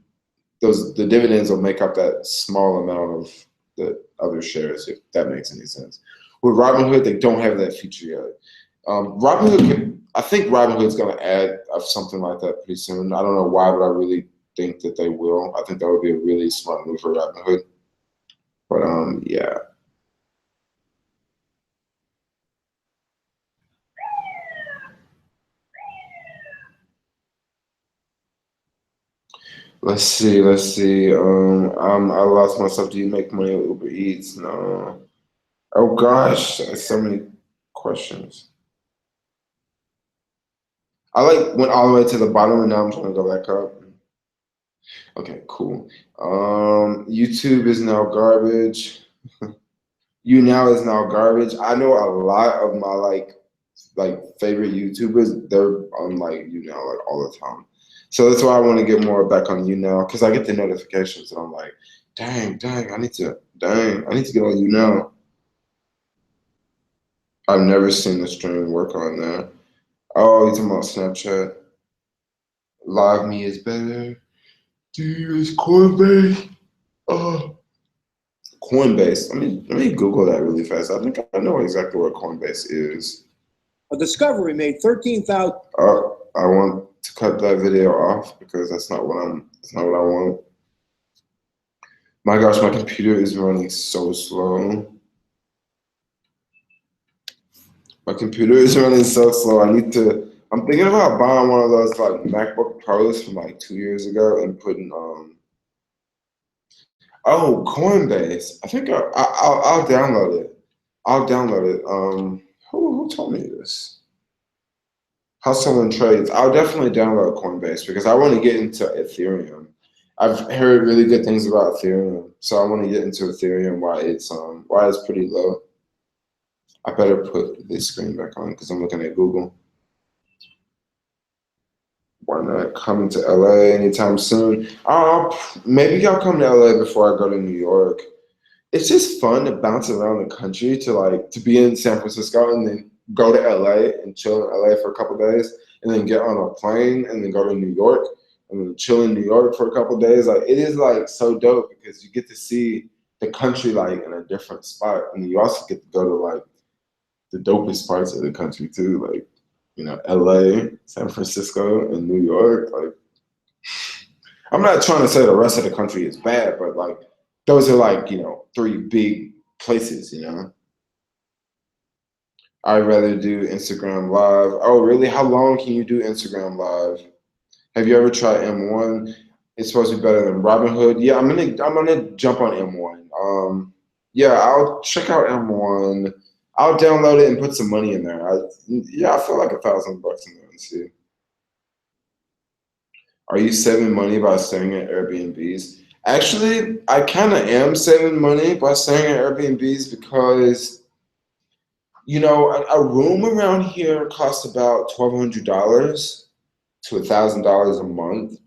dividends will make up that small amount of the other shares, if that makes any sense. With Robinhood, they don't have that feature yet. I think Robinhood's going to add something like that pretty soon. I don't know why, but I really think that they will. I think that would be a really smart move for Robinhood. But yeah. Let's see. I lost myself. Do you make money with Uber Eats? No. Oh gosh, so many questions. I went all the way to the bottom and now I'm trying to go back up. Okay, cool. YouTube is now garbage. YouNow is now garbage. I know a lot of my favorite YouTubers, they're on YouNow like all the time. So that's why I want to get more back on YouNow because I get the notifications and I'm like, dang, I need to get on YouNow. I've never seen the stream work on there. Oh, you're talking about Snapchat. Live Me is better. Dude, it's Coinbase. Coinbase. Let me Google that really fast. I think I know exactly what Coinbase is. A discovery made 13,000. I want to cut that video off because that's not what I want. My gosh, my computer is running so slow. My computer is running so slow. I'm thinking about buying one of those like MacBook Pros from like 2 years ago and putting oh, Coinbase. I think I'll download it. I'll download it. Who told me this? Hustle and Trades. I'll definitely download Coinbase because I want to get into Ethereum. I've heard really good things about Ethereum, so I want to get into Ethereum while it's pretty low. I better put this screen back on because I'm looking at Google. Why not coming to LA anytime soon? Maybe I'll come to LA before I go to New York. It's just fun to bounce around the country to be in San Francisco and then go to LA and chill in LA for a couple days and then get on a plane and then go to New York and then chill in New York for a couple days. Like it is like so dope because you get to see the country like in a different spot and you also get to go to like the dopest parts of the country too, like LA, San Francisco, and New York. Like I'm not trying to say the rest of the country is bad, but like those are like, three big places, I'd rather do Instagram Live. Oh, really? How long can you do Instagram Live? Have you ever tried M1? It's supposed to be better than Robinhood. Yeah, I'm gonna jump on M1. Yeah, I'll check out M1. I'll download it and put some money in there. I feel like $1,000 in there and see. Are you saving money by staying at Airbnbs? Actually, I kind of am saving money by staying at Airbnbs because, a room around here costs about $1,200 to $1,000 a month.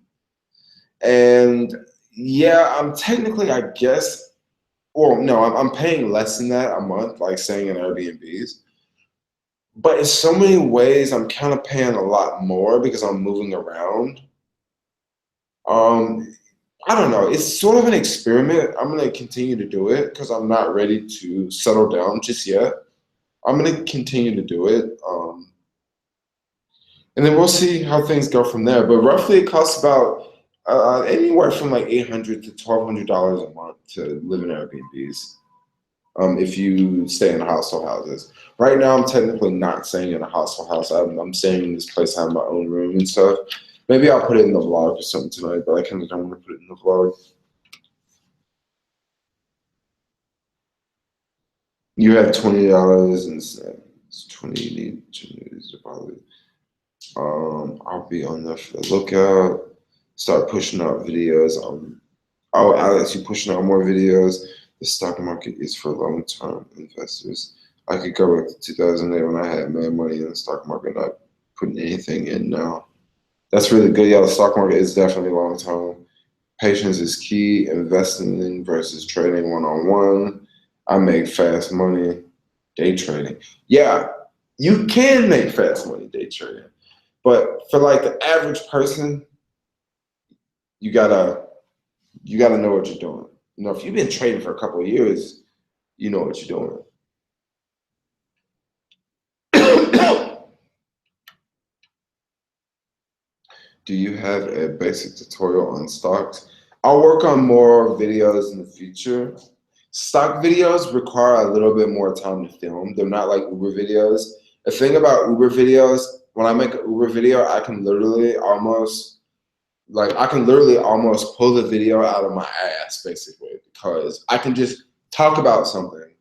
And yeah, I'm technically, I guess, well, no, I'm paying less than that a month, like staying in Airbnbs. But in so many ways, I'm kind of paying a lot more because I'm moving around. I don't know. It's sort of an experiment. I'm going to continue to do it because I'm not ready to settle down just yet. I'm going to continue to do it. And then we'll see how things go from there. But roughly it costs about anywhere from like $800 to $1,200 a month to live in Airbnbs if you stay in hostel houses. Right now, I'm technically not staying in a hostel house. I'm staying in this place. I have my own room and stuff. Maybe I'll put it in the vlog or something tonight, but I kind of don't want to put it in the vlog. You have $20 and it's 20 you need to probably. I'll be on there for the lookout. Start pushing out videos. Oh, Alex, you pushing out more videos. The stock market is for long-term investors. I could go back to 2008 when I had mad money in the stock market, not putting anything in now. That's really good. Yeah, the stock market is definitely long-term. Patience is key. Investing in versus trading one-on-one. I make fast money day trading. Yeah, you can make fast money day trading. But for like the average person, you gotta know what you're doing. If you've been trading for a couple of years, you know what you're doing. Do you have a basic tutorial on stocks? I'll work on more videos in the future. Stock videos require a little bit more time to film. They're not like Uber videos. The thing about Uber videos, when I make an Uber video, I can literally almost pull the video out of my ass, basically, because I can just talk about something.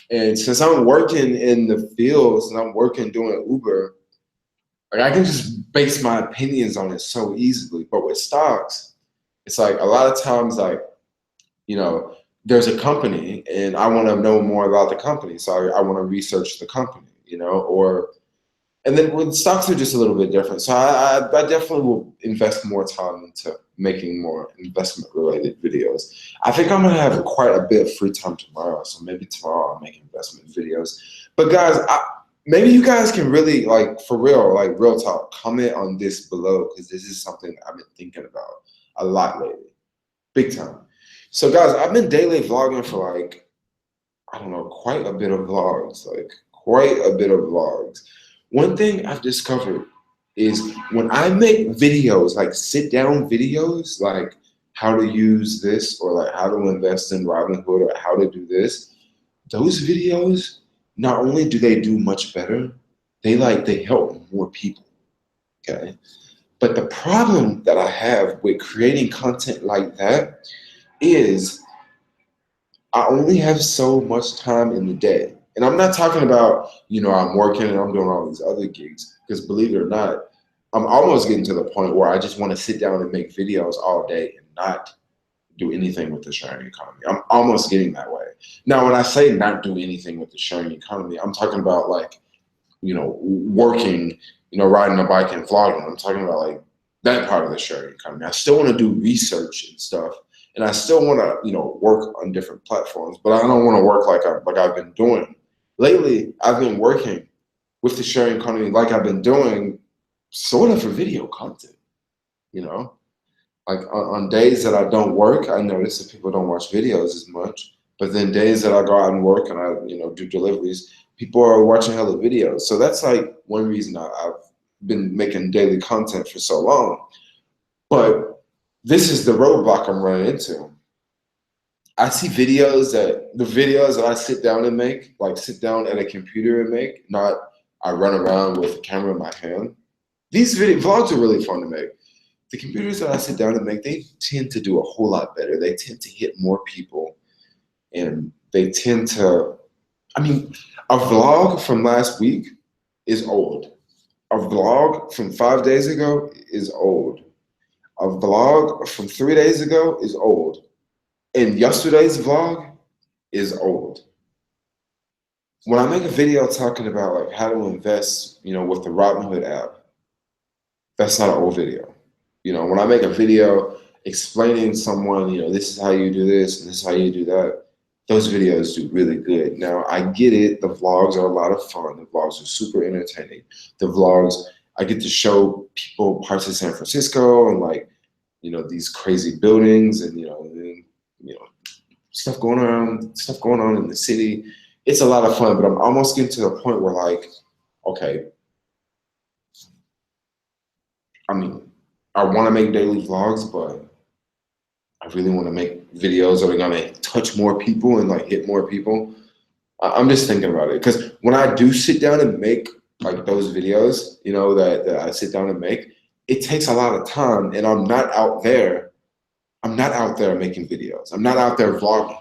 And since I'm working in the fields and I'm working doing Uber, like I can just base my opinions on it so easily. But with stocks, it's like a lot of times, like, there's a company and I want to know more about the company. So I want to research the company, and then with stocks are just a little bit different. So I definitely will invest more time into making more investment related videos. I think I'm going to have quite a bit of free time tomorrow. So maybe tomorrow I'll make investment videos. But guys, maybe you guys can really, like, for real, like real talk, comment on this below because this is something I've been thinking about a lot lately. Big time. So guys, I've been daily vlogging for like, I don't know, quite a bit of vlogs, like quite a bit of vlogs. One thing I've discovered is when I make videos, like sit down videos, like how to use this or like how to invest in Robinhood or how to do this, those videos, not only do they do much better, they help more people. Okay. But the problem that I have with creating content like that is I only have so much time in the day. And I'm not talking about, I'm working and I'm doing all these other gigs, because believe it or not, I'm almost getting to the point where I just want to sit down and make videos all day and not do anything with the sharing economy. I'm almost getting that way. Now, when I say not do anything with the sharing economy, I'm talking about like, working, riding a bike and vlogging. I'm talking about like that part of the sharing economy. I still want to do research and stuff, and I still want to, work on different platforms. But I don't want to work like I've been doing lately. I've been working with the sharing economy like I've been doing, sort of for video content. You know, like on days that I don't work, I notice that people don't watch videos as much. But then days that I go out and work and I, do deliveries, people are watching hella videos. So that's like one reason I've been making daily content for so long. But this is the roadblock I'm running into. I see the videos that I sit down and make, like sit down at a computer and make, not I run around with a camera in my hand. These vlogs are really fun to make. The computers that I sit down and make, they tend to do a whole lot better. They tend to hit more people, and they tend to, I mean, a vlog from last week is old. A vlog from 5 days ago is old. A vlog from 3 days ago is old. And yesterday's vlog is old. When I make a video talking about like how to invest, with the Robinhood app, that's not an old video. When I make a video explaining someone, this is how you do this and this is how you do that, those videos do really good. Now, I get it. The vlogs are a lot of fun. The vlogs are super entertaining. The vlogs, I get to show people parts of San Francisco and like, these crazy buildings and, stuff going on in the city. It's a lot of fun, but I'm almost getting to the point where like, okay, I mean, I want to make daily vlogs, but I really want to make videos that are going to touch more people and like hit more people. I'm just thinking about it, because when I do sit down and make like those videos, that I sit down and make, it takes a lot of time, and I'm not out there. I'm not out there making videos. I'm not out there vlogging.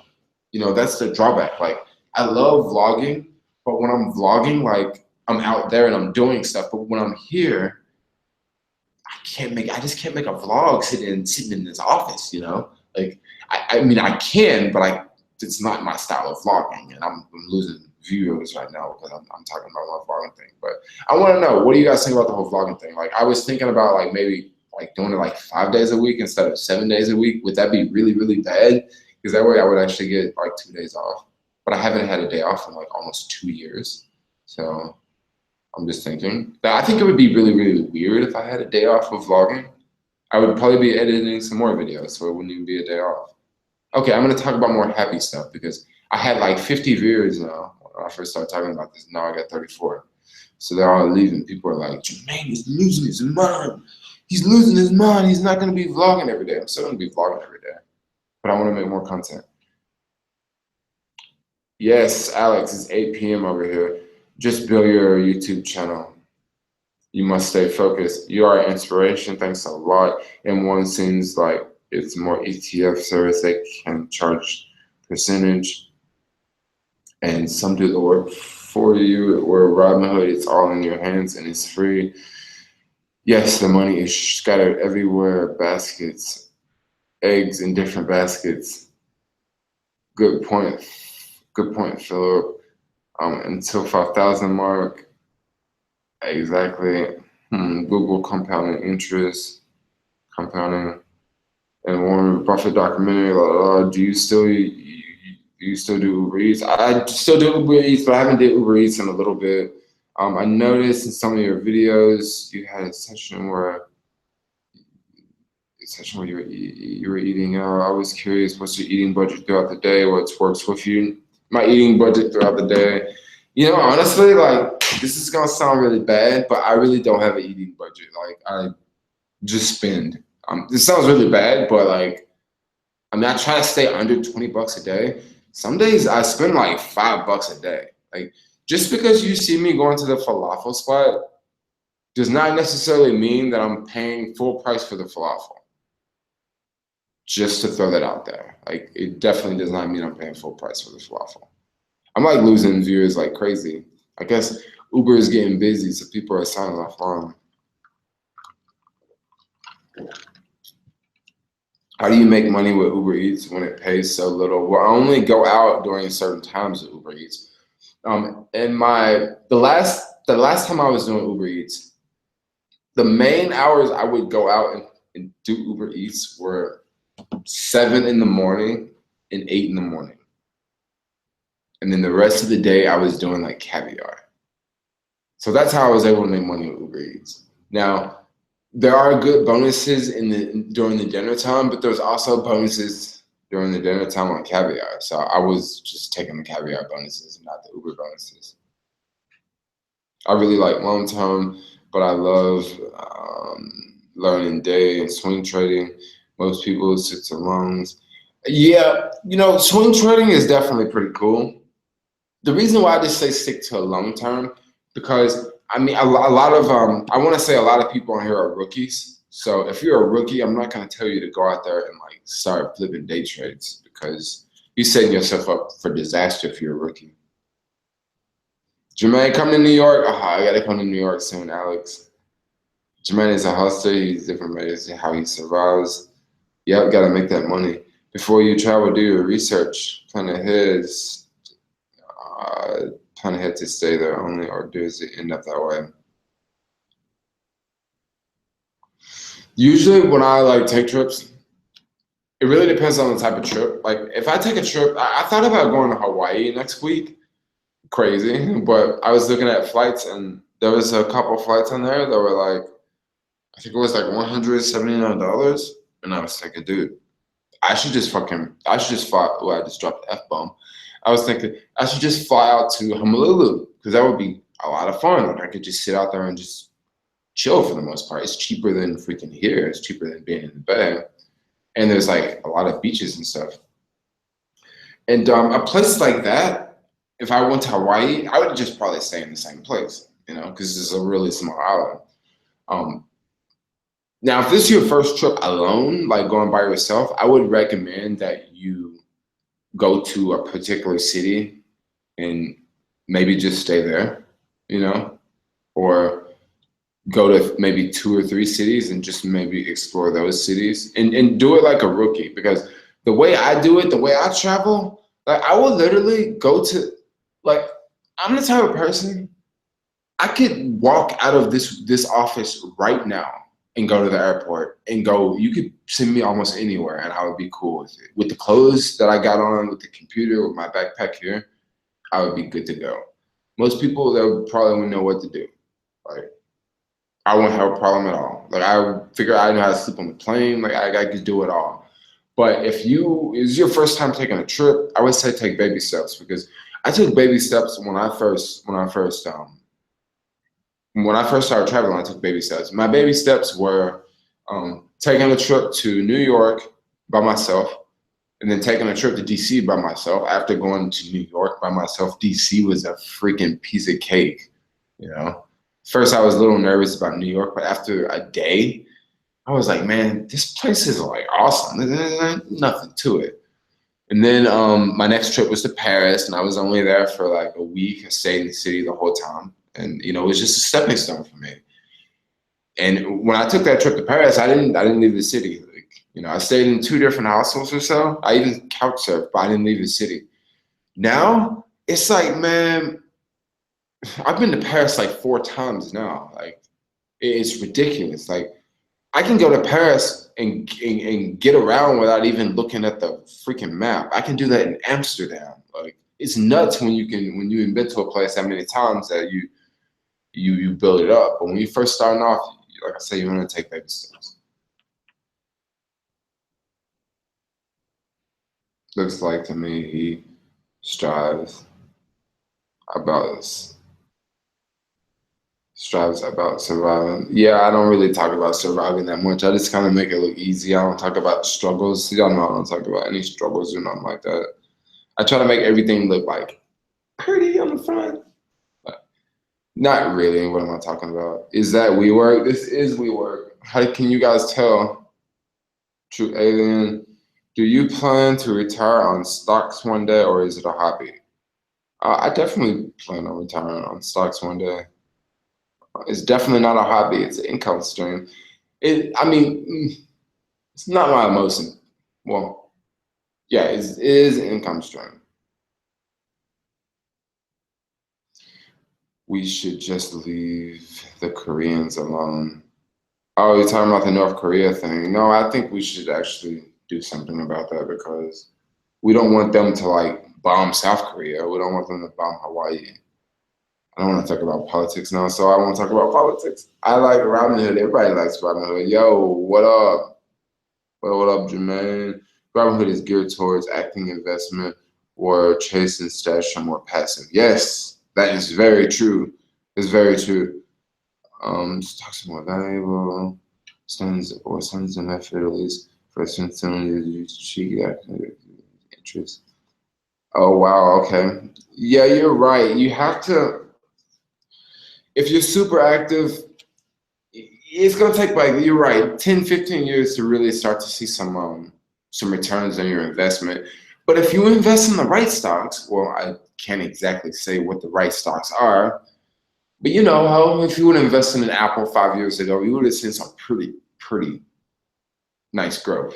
That's the drawback. Like, I love vlogging, but when I'm vlogging, like I'm out there and I'm doing stuff. But when I'm here, I just can't make a vlog sitting in this office, Like, I mean, I can, but it's not my style of vlogging, and I'm losing viewers right now because I'm talking about my vlogging thing. But I want to know, what do you guys think about the whole vlogging thing? Like, I was thinking about like maybe like doing it like 5 days a week instead of 7 days a week. Would that be really, really bad? Because that way I would actually get like 2 days off. But I haven't had a day off in like almost 2 years. So I'm just thinking that I think it would be really, really weird if I had a day off of vlogging. I would probably be editing some more videos, so it wouldn't even be a day off. Okay, I'm gonna talk about more happy stuff, because I had like 50 viewers now when I first started talking about this. Now I got 34. So they're all leaving. People are like, Jermaine is losing his mind. He's losing his mind. He's not gonna be vlogging every day. I'm still gonna be vlogging every day, but I wanna make more content. Yes, Alex, it's 8 p.m. over here. Just build your YouTube channel. You must stay focused. You are inspiration. Thanks a lot. And one seems like it's more ETF service. They can charge percentage, and some do the work for you. Where Robinhood, it's all in your hands and it's free. Yes, the money is scattered everywhere. Baskets, eggs in different baskets. Good point. Good point, Philip. Until 5,000 mark. Exactly. Google compounding interest, compounding, and Warren Buffett documentary. Do you still do Uber Eats? I still do Uber Eats, but I haven't did Uber Eats in a little bit. I noticed in some of your videos you had a section where touch on what you were eating. I was curious, what's your eating budget throughout the day? What works with you? My eating budget throughout the day. You know, honestly, like this is gonna sound really bad, but I really don't have an eating budget. Like I just spend. This sounds really bad, but like I mean, I try to stay under $20 a day. Some days I spend like $5 a day. Like just because you see me going to the falafel spot does not necessarily mean that I'm paying full price for the falafel. Just to throw that out there. Like it definitely does not mean I'm paying full price for the falafel. I'm like losing viewers like crazy. I guess Uber is getting busy, so people are signing off on. How do you make money with Uber Eats when it pays so little? Well, I only go out during certain times of Uber Eats. And the last time I was doing Uber Eats, the main hours I would go out and do Uber Eats were 7 in the morning and 8 in the morning. And then the rest of the day I was doing like caviar. So that's how I was able to make money with Uber Eats. Now, there are good bonuses during the dinner time, but there's also bonuses during the dinner time on caviar. So I was just taking the caviar bonuses and not the Uber bonuses. I really like long term, but I love learning day and swing trading. Most people stick to longs. Yeah, you know, swing trading is definitely pretty cool. The reason why I just say stick to a long term, because I mean, a lot of, I want to say a lot of people on here are rookies. So if you're a rookie, I'm not going to tell you to go out there and like start flipping day trades because you're setting yourself up for disaster if you're a rookie. Jermaine, come to New York. I got to come to New York soon, Alex. Jermaine is a hustler. He's different ways to how he survives. Yep, got to make that money. Before you travel, do your research. Plan ahead. Plan ahead to stay there only, or does it end up that way? Usually when I like take trips, it really depends on the type of trip. Like if I take a trip, I thought about going to Hawaii next week. Crazy, but I was looking at flights and there was a couple flights on there that were like, I think it was like $179. And I was thinking, dude, I should just fly. Well, I just dropped the F-bomb. I was thinking I should just fly out to Honolulu because that would be a lot of fun. Like I could just sit out there and just chill for the most part. It's cheaper than freaking here. It's cheaper than being in the Bay. And there's like a lot of beaches and stuff. And a place like that, if I went to Hawaii, I would just probably stay in the same place, you know, because it's a really small island. Now, if this is your first trip alone, like going by yourself, I would recommend that you go to a particular city and maybe just stay there, you know, or go to maybe 2 or 3 cities and just maybe explore those cities and do it like a rookie. Because the way I do it, the way I travel, like I will literally go to, like, I'm the type of person, I could walk out of this office right now and go to the airport and go, you could send me almost anywhere and I would be cool with it. With the clothes that I got on, with the computer, with my backpack here, I would be good to go. Most people, they probably wouldn't know what to do. Like, I wouldn't have a problem at all. Like I would figure I know how to sleep on the plane. Like I could do it all. But if it's your first time taking a trip, I would say take baby steps because I took baby steps when I first started traveling. I took baby steps. My baby steps were taking a trip to New York by myself, and then taking a trip to DC by myself. After going to New York by myself, DC was a freaking piece of cake, you know. First, I was a little nervous about New York, but after a day, I was like, man, this place is like awesome. There's nothing to it. And then my next trip was to Paris, and I was only there for like a week. I stayed in the city the whole time. And, you know, it was just a stepping stone for me. And when I took that trip to Paris, I didn't leave the city. Like, you know, I stayed in 2 different hostels or so. I even couch surfed, but I didn't leave the city. Now, it's like, man, I've been to Paris like 4 times now. Like, it's ridiculous. Like, I can go to Paris and get around without even looking at the freaking map. I can do that in Amsterdam. Like, it's nuts when you've been to a place that many times that you build it up. But when you first starting off, like I say, you want to take baby steps. Looks like to me he strives about strives about surviving. Yeah, I don't really talk about surviving that much. I just kind of make it look easy. I don't talk about struggles. Y'all know I don't talk about any struggles or nothing like that. I try to make everything look like pretty on the front. But not really. What am I talking about? Is that WeWork? This is WeWork. How can you guys tell? True alien. Do you plan to retire on stocks one day, or is it a hobby? I definitely plan on retiring on stocks one day. It's definitely not a hobby. It's an income stream. I mean, it's not my most, well, yeah, it is an income stream. We should just leave the Koreans alone. Oh, you're talking about the North Korea thing. No, I think we should actually do something about that because we don't want them to like bomb South Korea. We don't want them to bomb Hawaii. I don't want to talk about politics now, so I won't talk about politics. I like Robin Hood. Everybody likes Robin Hood. Yo, what up? What up, Jermaine? Robin Hood is geared towards acting investment or chasing stash or more passive. Yes, that is very true. It's very true. Stocks are more valuable. Sons and affiliates for sensitivity cheeky interest. Oh wow, okay. Yeah, you're right. You have to if you're super active, it's gonna take like you're right, 10, 15 years to really start to see some returns on your investment. But if you invest in the right stocks, well, I can't exactly say what the right stocks are, but you know how if you would invest in an Apple 5 years ago, you would have seen some pretty nice growth.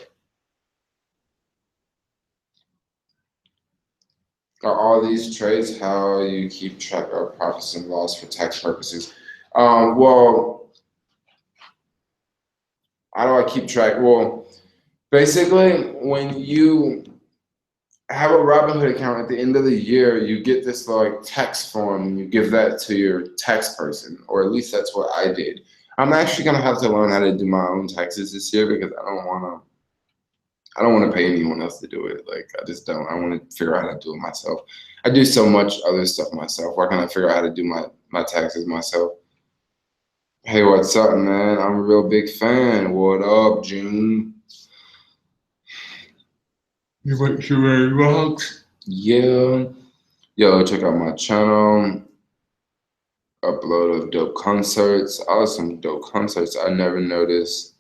Are all these trades how you keep track of profits and loss for tax purposes? Well, how do I keep track? Well, basically, when you have a Robinhood account at the end of the year, you get this like tax form and you give that to your tax person, or at least that's what I did. I'm actually gonna have to learn how to do my own taxes this year because I don't wanna pay anyone else to do it. Like I just don't. I wanna figure out how to do it myself. I do so much other stuff myself. Why can't I figure out how to do my taxes myself? Hey, what's up, man? I'm a real big fan. What up, June? You want to rocks? Yeah. Yo, check out my channel. Upload of dope concerts. Awesome dope concerts. I never noticed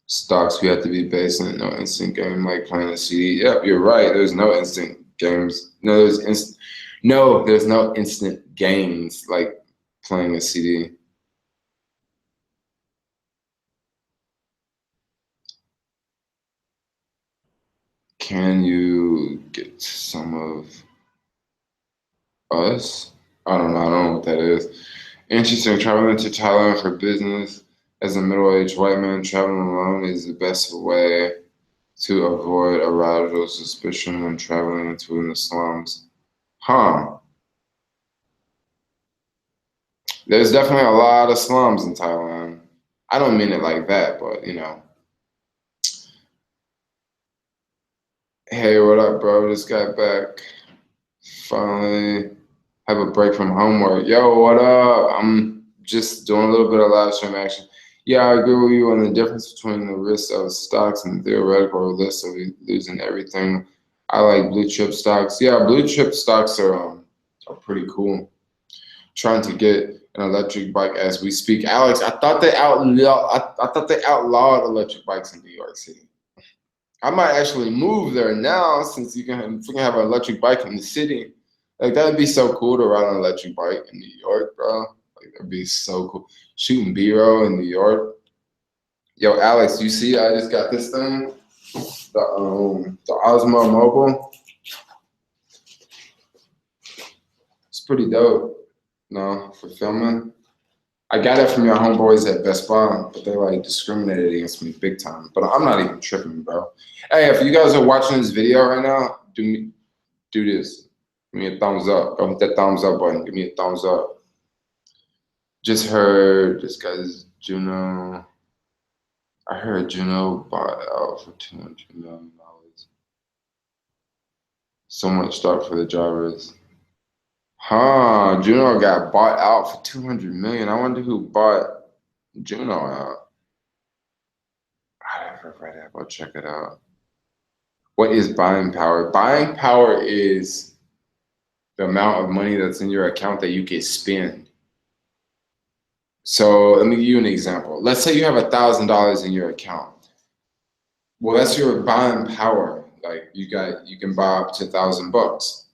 stocks. We have to be based on no instant game like playing a CD. Yep, you're right. There's no instant games. There's no instant games like playing a CD. Can you get some of us? I don't know what that is. Interesting. Traveling to Thailand for business as a middle-aged white man traveling alone is the best way to avoid arousal suspicion when traveling into the slums. Huh. There's definitely a lot of slums in Thailand. I don't mean it like that, but you know. Hey, what up, bro? Just got back. Finally have a break from homework. Yo, what up? I'm just doing a little bit of live stream action. Yeah, I agree with you on the difference between the risk of stocks and the theoretical risk of losing everything. I like blue chip stocks. Yeah, blue chip stocks are pretty cool. Trying to get an electric bike as we speak. Alex, I thought they outlawed electric bikes in New York City. I might actually move there now since you can have an electric bike in the city. Like that'd be so cool to ride an electric bike in New York, bro. Like that'd be so cool. Shooting B-roll in New York. Yo, Alex, you see I just got this thing, the Osmo Mobile. It's pretty dope. No, for filming. I got it from your homeboys at Best Buy, but they like discriminated against me big time. But I'm not even tripping, bro. Hey, if you guys are watching this video right now, do this. Give me a thumbs up. Go hit that thumbs up button. Give me a thumbs up. Just heard this guy's Juno. I heard Juno bought out for $200 million. So much stock for the drivers. Huh, Juno got bought out for 200 million. I wonder who bought Juno out. I never read it. I'll check it out. What is buying power? Buying power is the amount of money that's in your account that you can spend. So let me give you an example. Let's say you have $1,000 in your account. Well, that's your buying power. Like you can buy up to $1,000.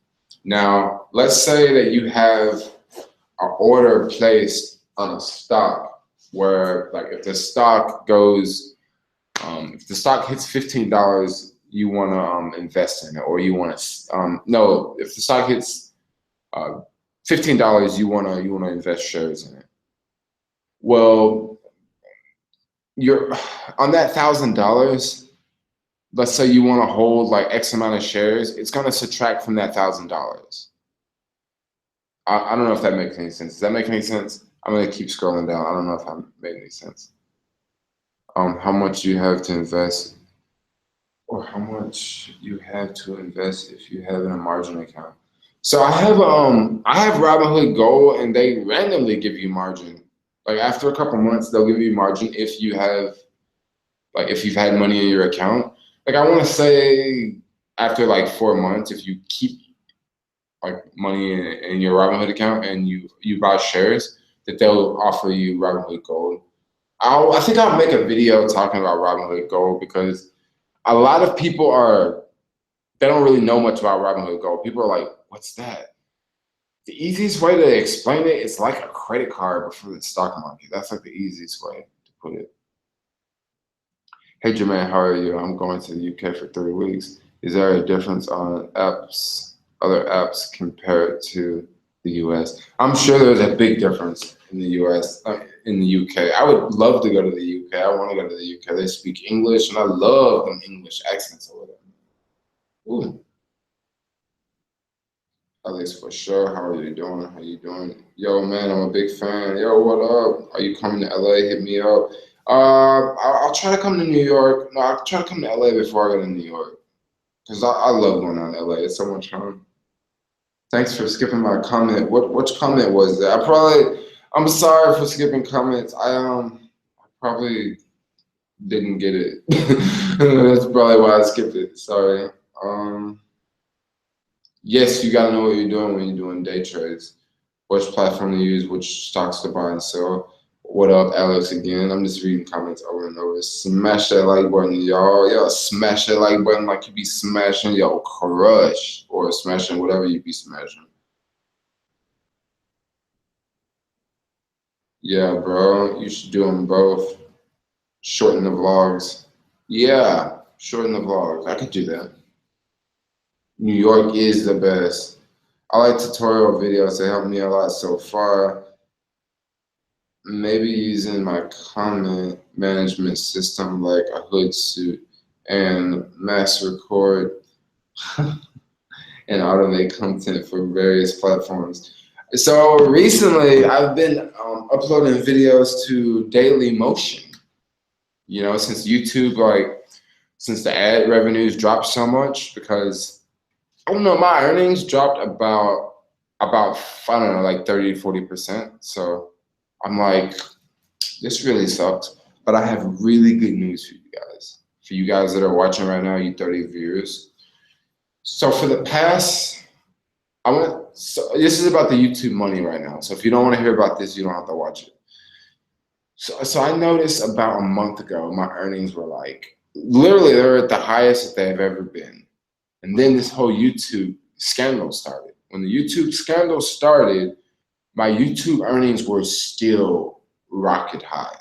Now, let's say that you have an order placed on a stock where, like, if the stock goes, if the stock hits $15, you want to invest in it, or you want to, no, if the stock hits $15, you want to invest shares in it. Well, you're on that $1,000. Let's say you want to hold like X amount of shares. It's going to subtract from that $1,000. I don't know if that makes any sense. Does that make any sense? I'm going to keep scrolling down. I don't know if I made any sense. How much you have to invest, or how much you have to invest if you have in a margin account. So I have Robinhood Gold, and they randomly give you margin. Like after a couple months, they'll give you margin if you have, like, if you've had money in your account. Like I want to say after like 4 months, if you keep like money in your Robinhood account and you buy shares, that they'll offer you Robinhood Gold. I think I'll make a video talking about Robinhood Gold, because a lot of people they don't really know much about Robinhood Gold. People are like, what's that? The easiest way to explain it, it's like a credit card but for the stock market. That's like the easiest way to put it. Hey Jermaine, how are you? I'm going to the UK for 3 weeks. Is there a difference on other apps compared to the US? I'm sure there's a big difference in the US, in the UK. I would love to go to the UK. I want to go to the UK. They speak English, and I love them English accents over there. Ooh. Alex, for sure. How are you doing? How you doing? Yo, man, I'm a big fan. Yo, what up? Are you coming to LA? Hit me up. I'll try to come to New York. No, I'll try to come to LA before I go to New York, because I love going out to LA. It's so much fun. Thanks for skipping my comment. Which comment was that? I'm sorry for skipping comments. I probably didn't get it. That's probably why I skipped it. Sorry. Yes, you gotta know what you're doing when you're doing day trades. Which platform to use, which stocks to buy and sell. What up, Alex, again? I'm just reading comments over and over. Smash that like button, y'all. Yo, smash that like button like you be smashing your crush, or smashing whatever you be smashing. Yeah, bro, you should do them both. Shorten the vlogs. Yeah, shorten the vlogs. I could do that. New York is the best. I like tutorial videos. They help me a lot so far. Maybe using my comment management system like a Hootsuite and mass record and automate content for various platforms. So recently I've been uploading videos to Daily Motion. You know, since YouTube, since the ad revenues dropped so much, because I don't know, my earnings dropped about I don't know, like 30 to 40%. So I'm like, this really sucks. But I have really good news for you guys. For you guys that are watching right now, you 30 viewers. So for the past, so this is about the YouTube money right now. So if you don't want to hear about this, you don't have to watch it. So I noticed about a month ago, my earnings were like, literally they were at the highest that they've ever been. And then this whole YouTube scandal started. When the YouTube scandal started, my YouTube earnings were still rocket high,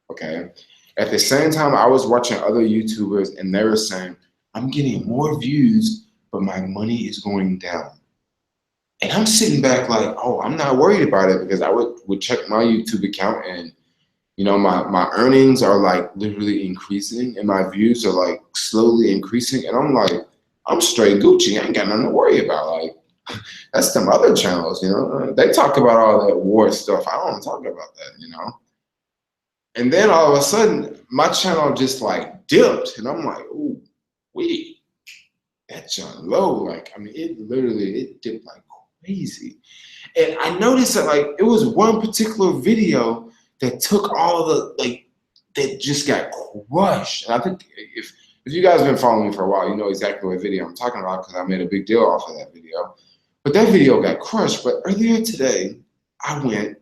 okay? At the same time, I was watching other YouTubers and they were saying, I'm getting more views, but my money is going down. And I'm sitting back like, oh, I'm not worried about it, because I would check my YouTube account and, you know, my earnings are like literally increasing and my views are like slowly increasing. And I'm like, I'm straight Gucci. I ain't got nothing to worry about. Like, that's them other channels, you know. They talk about all that war stuff. I don't want to talk about that, you know. And then all of a sudden, my channel just like dipped. And I'm like, ooh, wee. that junk low. Like, I mean, it dipped like crazy. And I noticed that like it was one particular video that took all the like that just got crushed. And I think if you guys have been following me for a while, you know exactly what video I'm talking about because I made a big deal off of that video. But that video got crushed. But earlier today, I went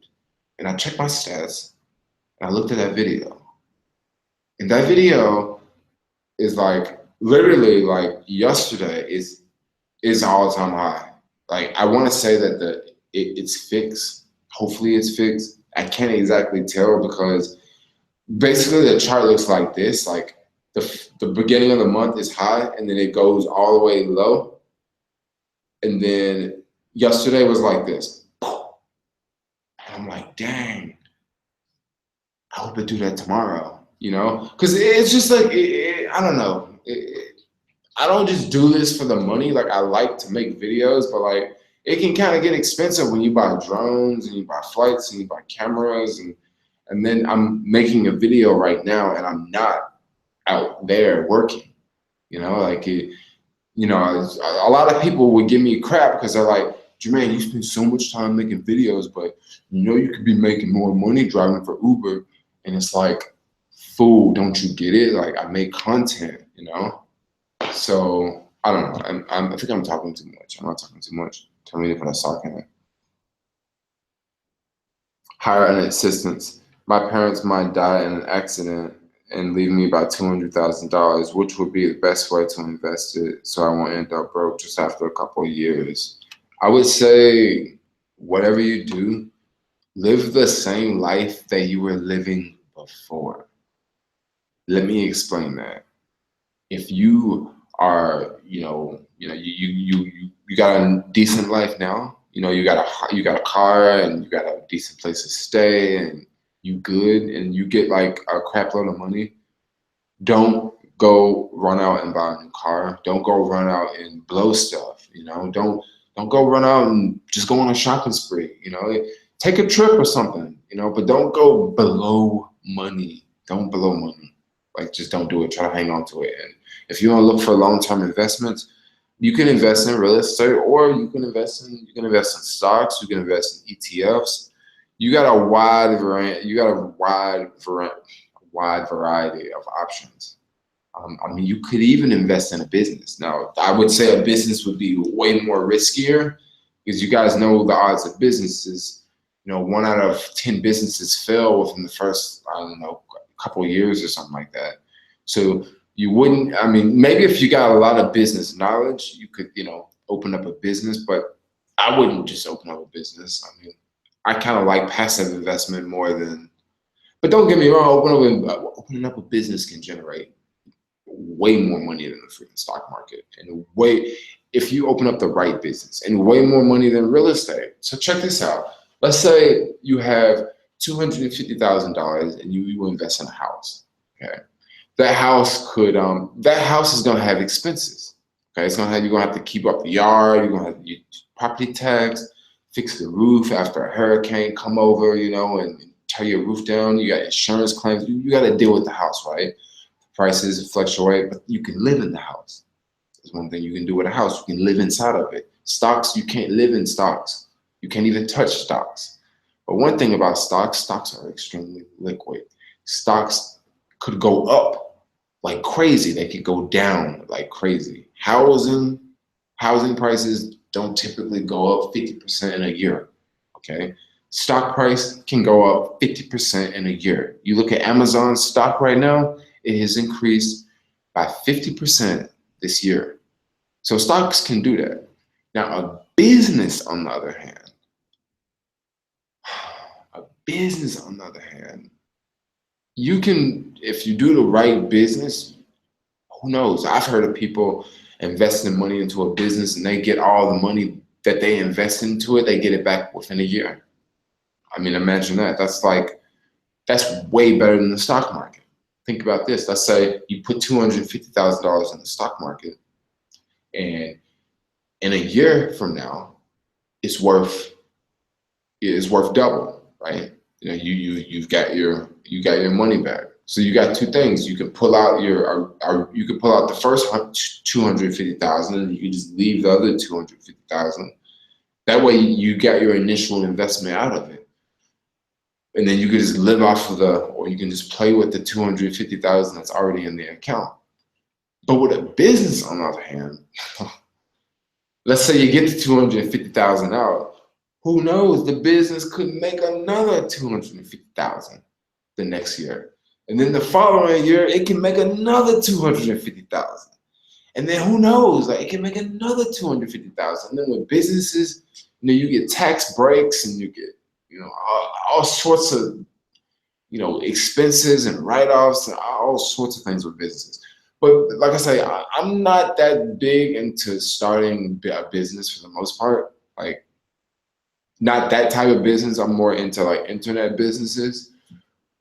and I checked my stats and I looked at that video. And that video is like literally like yesterday is all-time high. Like I want to say that it's fixed. Hopefully it's fixed. I can't exactly tell because basically the chart looks like this. Like the beginning of the month is high and then it goes all the way low. And then yesterday was like this. And I'm like, dang, I hope it do that tomorrow, you know? Because it's just like, I don't know. I don't just do this for the money. Like I like to make videos, but like it can kind of get expensive when you buy drones and you buy flights and you buy cameras and then I'm making a video right now and I'm not out there working, you know, like you know, a lot of people would give me crap because they're like, Jermaine, you spend so much time making videos, but you know you could be making more money driving for Uber. And it's like, fool, don't you get it? Like I make content, you know? So I don't know. I think I'm talking too much. I'm not talking too much. Tell me if I'm talking. Hire an assistance. My parents might die in an accident and leave me about $200,000, which would be the best way to invest it so I won't end up broke just after a couple of years. I would say whatever you do, live the same life that you were living before. Let me explain that. If you are, you got a decent life now. You know, you got a car and you got a decent place to stay and you good and you get like a crap load of money. Don't go run out and buy a new car. Don't go run out and blow stuff. You know, don't go run out and just go on a shopping spree. You know, take a trip or something. You know, but don't go below money. Don't blow money. Like just don't do it. Try to hang on to it. And if you want to look for long-term investments, you can invest in real estate, or you can invest in stocks. You can invest in ETFs. You got a wide variety. You got a wide variety of options. I mean, you could even invest in a business. Now, I would say a business would be way more riskier because you guys know the odds of businesses. You know, 1 out of 10 businesses fail within the first, I don't know, couple of years or something like that. So you wouldn't, I mean, maybe if you got a lot of business knowledge, you could, you know, open up a business, but I wouldn't just open up a business. I mean, I kind of like passive investment more than, but don't get me wrong, opening up a business can generate way more money than the freaking stock market and if you open up the right business and way more money than real estate. So check this out. Let's say you have $250,000 and you invest in a house. Okay, that house is gonna have expenses. Okay, you're gonna have to keep up the yard. You're gonna have your property tax, fix the roof after a hurricane come over, you know, and tear your roof down. You got insurance claims. You got to deal with the house, right? Prices fluctuate, but you can live in the house. There's one thing you can do with a house. You can live inside of it. Stocks, you can't live in stocks. You can't even touch stocks. But one thing about stocks are extremely liquid. Stocks could go up like crazy. They could go down like crazy. Housing prices don't typically go up 50% in a year, okay? Stock price can go up 50% in a year. You look at Amazon stock right now, it has increased by 50% this year. So stocks can do that. Now, a business, on the other hand, you can, if you do the right business, who knows? I've heard of people investing money into a business and they get all the money that they invest into it, they get it back within a year. I mean, imagine that. That's way better than the stock market. Think about this. Let's say you put $250,000 in the stock market, and in a year from now, it's worth double, right? You know, you got your money back. So you got two things. You can pull out you can pull out the first 250,000, and you can just leave the other 250,000. That way you got your initial investment out of it. And then you can just live off of or you can just play with the 250,000 that's already in the account. But with a business, on the other hand, let's say you get the 250,000 out. Who knows? The business could make another 250,000 the next year. And then the following year, it can make another 250,000. And then who knows? Like, it can make another 250,000. And then with businesses, you get tax breaks, and you get, all sorts of, expenses and write-offs and all sorts of things with businesses. But like I say, I'm not that big into starting a business for the most part. Like, not that type of business. I'm more into like internet businesses.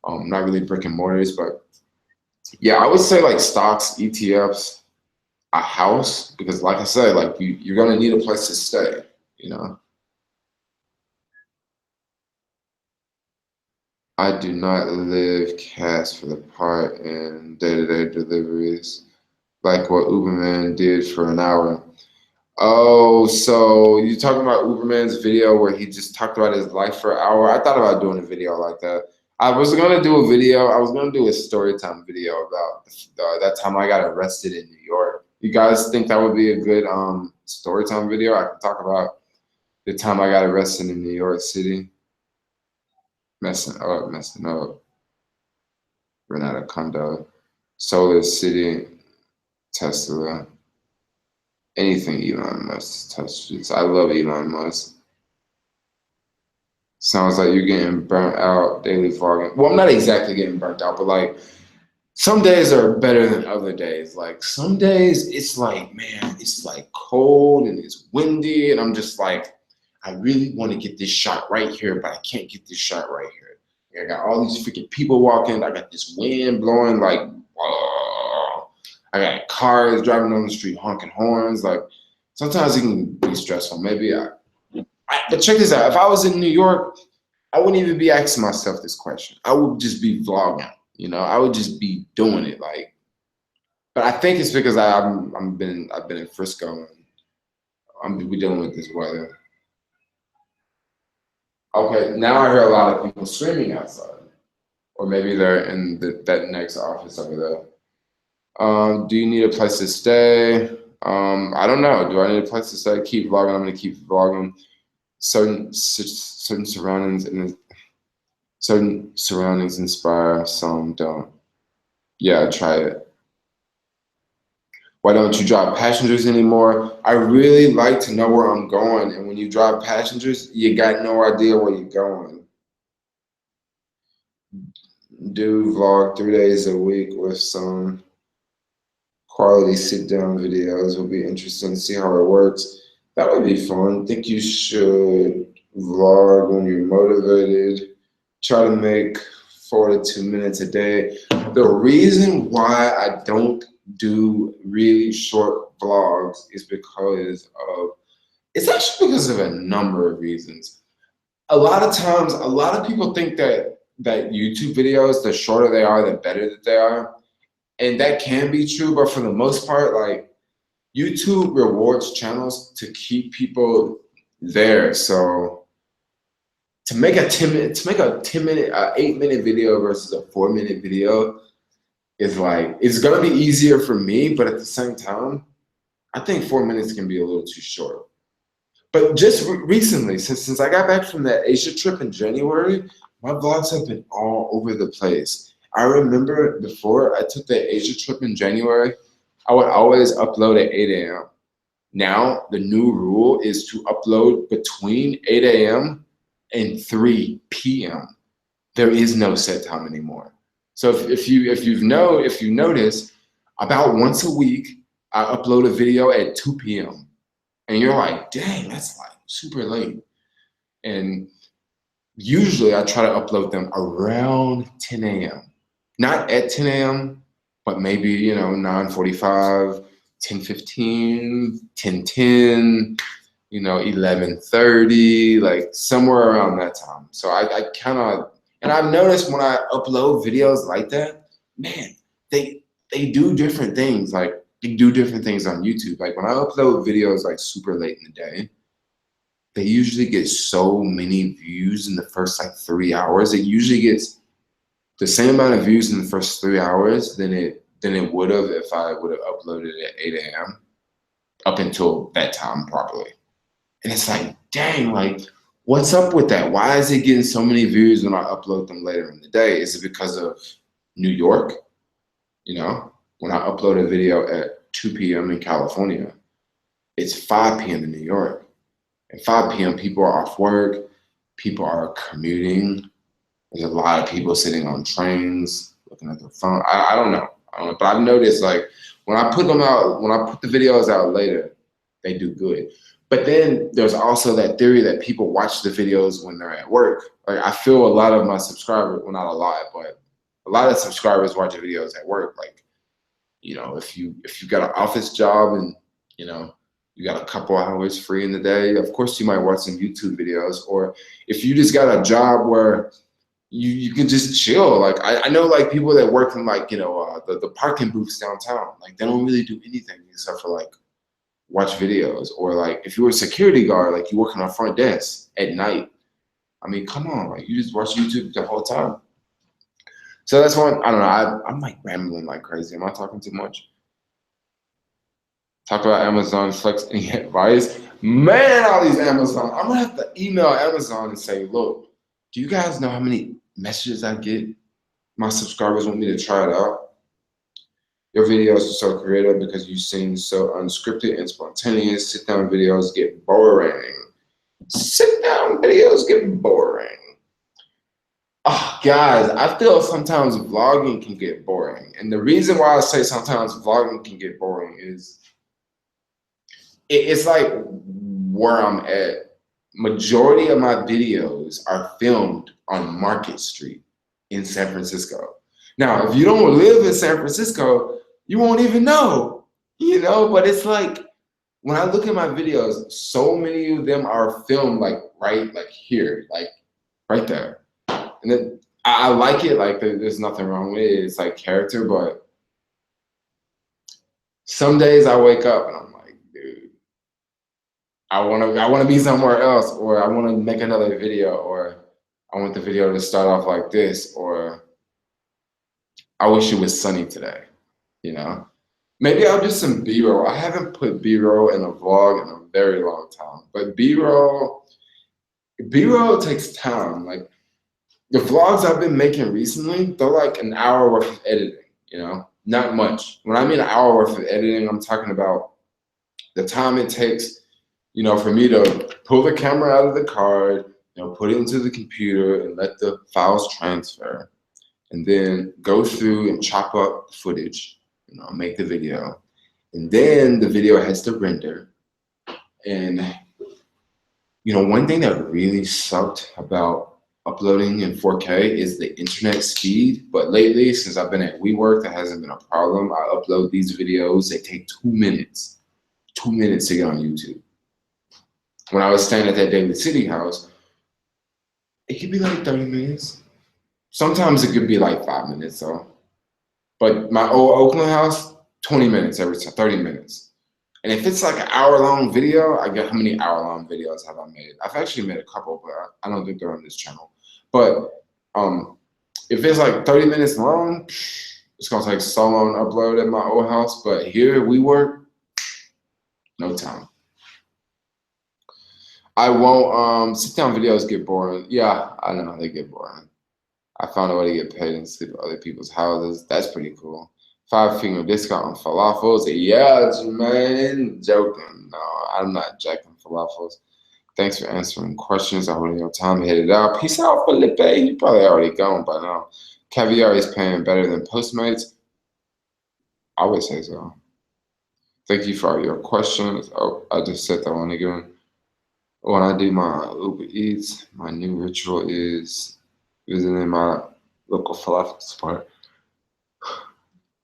Not really brick and mortars, but yeah, I would say like stocks, ETFs, a house, because like I said, like you're gonna need a place to stay, I do not live cash for the part in day-to-day deliveries, like what Uberman did for an hour. Oh, so you talking about Uberman's video where he just talked about his life for an hour? I thought about doing a video like that. I was gonna do a video. I was gonna do a story time video about that time I got arrested in New York. You guys think that would be a good story time video? I can talk about the time I got arrested in New York City. Messing up. Ran out of condo. Solar City, Tesla. Anything Elon Musk touches. I love Elon Musk. Sounds like you're getting burnt out daily vlogging. Well, I'm not exactly getting burnt out, but like some days are better than other days. Like some days it's like, man, it's like cold and it's windy, and I'm just like, I really want to get this shot right here, but I can't get this shot right here. I got all these freaking people walking. I got this wind blowing, like, whoa. I got cars driving on the street honking horns. Like, sometimes it can be stressful. Maybe but check this out. If I was in New York, I wouldn't even be asking myself this question. I would just be vlogging. I would just be doing it. Like, but I think it's because I've been in Frisco, and we're dealing with this weather. Okay, now I hear a lot of people screaming outside, or maybe they're in that next office over there. Do you need a place to stay? I don't know. Do I need a place to stay? Keep vlogging. I'm gonna keep vlogging. Certain surroundings inspire, some don't. Yeah, try it. Why don't you drive passengers anymore? I really like to know where I'm going, and when you drive passengers, you got no idea where you're going. Do vlog 3 days a week with some quality sit-down videos. Will be interesting to see how it works. That would be fun. Think you should vlog when you're motivated. Try to make 4 to 2 minutes a day. The reason why I don't do really short vlogs is it's actually because of a number of reasons. A lot of times, a lot of people think that YouTube videos, the shorter they are, the better that they are. And that can be true, but for the most part, like, YouTube rewards channels to keep people there. So to make a 8-minute video versus a 4-minute video is like, it's gonna be easier for me, but at the same time, I think 4 minutes can be a little too short. But just recently, since I got back from that Asia trip in January, my vlogs have been all over the place. I remember before I took the Asia trip in January, I would always upload at 8 a.m. Now, the new rule is to upload between 8 a.m. and 3 p.m. There is no set time anymore. So if you notice, about once a week, I upload a video at 2 p.m. And you're like, dang, that's like super late. And usually I try to upload them around 10 a.m. Not at 10 a.m., but maybe, 9:45, 10:15, 10:10, 11:30, like somewhere around that time. So I kind of, and I've noticed when I upload videos like that, man, they do different things. Like they do different things on YouTube. Like when I upload videos like super late in the day, they usually get so many views in the first like 3 hours. It usually gets the same amount of views in the first 3 hours than it would have if I would have uploaded at 8 a.m. up until that time probably. And it's like, dang, like, what's up with that? Why is it getting so many views when I upload them later in the day? Is it because of New York? You know, when I upload a video at 2 p.m. in California, it's 5 p.m. in New York. At 5 p.m., people are off work, people are commuting. There's a lot of people sitting on trains, looking at their phone. I don't know. But I've noticed like when I put them out, when I put the videos out later, they do good. But then there's also that theory that people watch the videos when they're at work. Like I feel a lot of my subscribers, well not a lot, but a lot of subscribers watch videos at work. Like, you know, if you got an office job and, you know, you got a couple hours free in the day, of course you might watch some YouTube videos. Or if you just got a job where you can just chill. Like I know like people that work in like, you know, the parking booths downtown, like they don't really do anything except for like watch videos. Or like if you were a security guard, like you work on a front desk at night. I mean, come on, like you just watch YouTube the whole time. So that's one, I don't know, I'm like rambling like crazy. Am I talking too much? Talk about Amazon Flex any advice. Man, all these Amazon, I'm gonna have to email Amazon and say, look, do you guys know how many messages I get? My subscribers want me to try it out. Your videos are so creative because you seem so unscripted and spontaneous. Sit down videos get boring. Sit down videos get boring. Oh, guys, I feel sometimes vlogging can get boring. And the reason why I say sometimes vlogging can get boring is it's like where I'm at. Majority of my videos are filmed on Market Street in San Francisco. Now, if you don't live in San Francisco, you won't even know, you know, but it's like, when I look at my videos, so many of them are filmed like right, like here, like right there. And then I like it, like there's nothing wrong with it. It's like character, but some days I wake up and I'm like, dude, I wanna be somewhere else, or I wanna make another video, or I want the video to start off like this, or I wish it was sunny today, you know? Maybe I'll do some B-roll. I haven't put B-roll in a vlog in a very long time, but B-roll takes time. Like the vlogs I've been making recently, they're like an hour worth of editing, you know? Not much. When I mean an hour worth of editing, I'm talking about the time it takes, you know, for me to pull the camera out of the card, you know, put it into the computer and let the files transfer, and then go through and chop up the footage, you know, make the video. And then the video has to render. And, you know, one thing that really sucked about uploading in 4K is the internet speed. But lately, since I've been at WeWork, that hasn't been a problem. I upload these videos, they take 2 minutes. 2 minutes to get on YouTube. When I was staying at that Daily City house, it could be like 30 minutes. Sometimes it could be like 5 minutes though. But my old Oakland house, 20 minutes every time, 30 minutes. And if it's like an hour-long video, I get how many hour-long videos have I made? I've actually made a couple, but I don't think they're on this channel. But if it's like 30 minutes long, it's gonna take so long to upload at my old house. But here we work, no time. I won't, sit down videos get boring. Yeah, I know they get boring. I found a way to get paid and sleep at other people's houses. That's pretty cool. 5-finger discount on falafels. Yeah, Jermaine. Joking. No, I'm not jacking falafels. Thanks for answering questions. I hope you have time to hit it out. Peace out, Felipe. You probably already gone by now. Caviar is paying better than Postmates. I would say so. Thank you for all your questions. Oh, I just said that one again. When I do my Uber Eats, my new ritual is visiting my local falafel spot.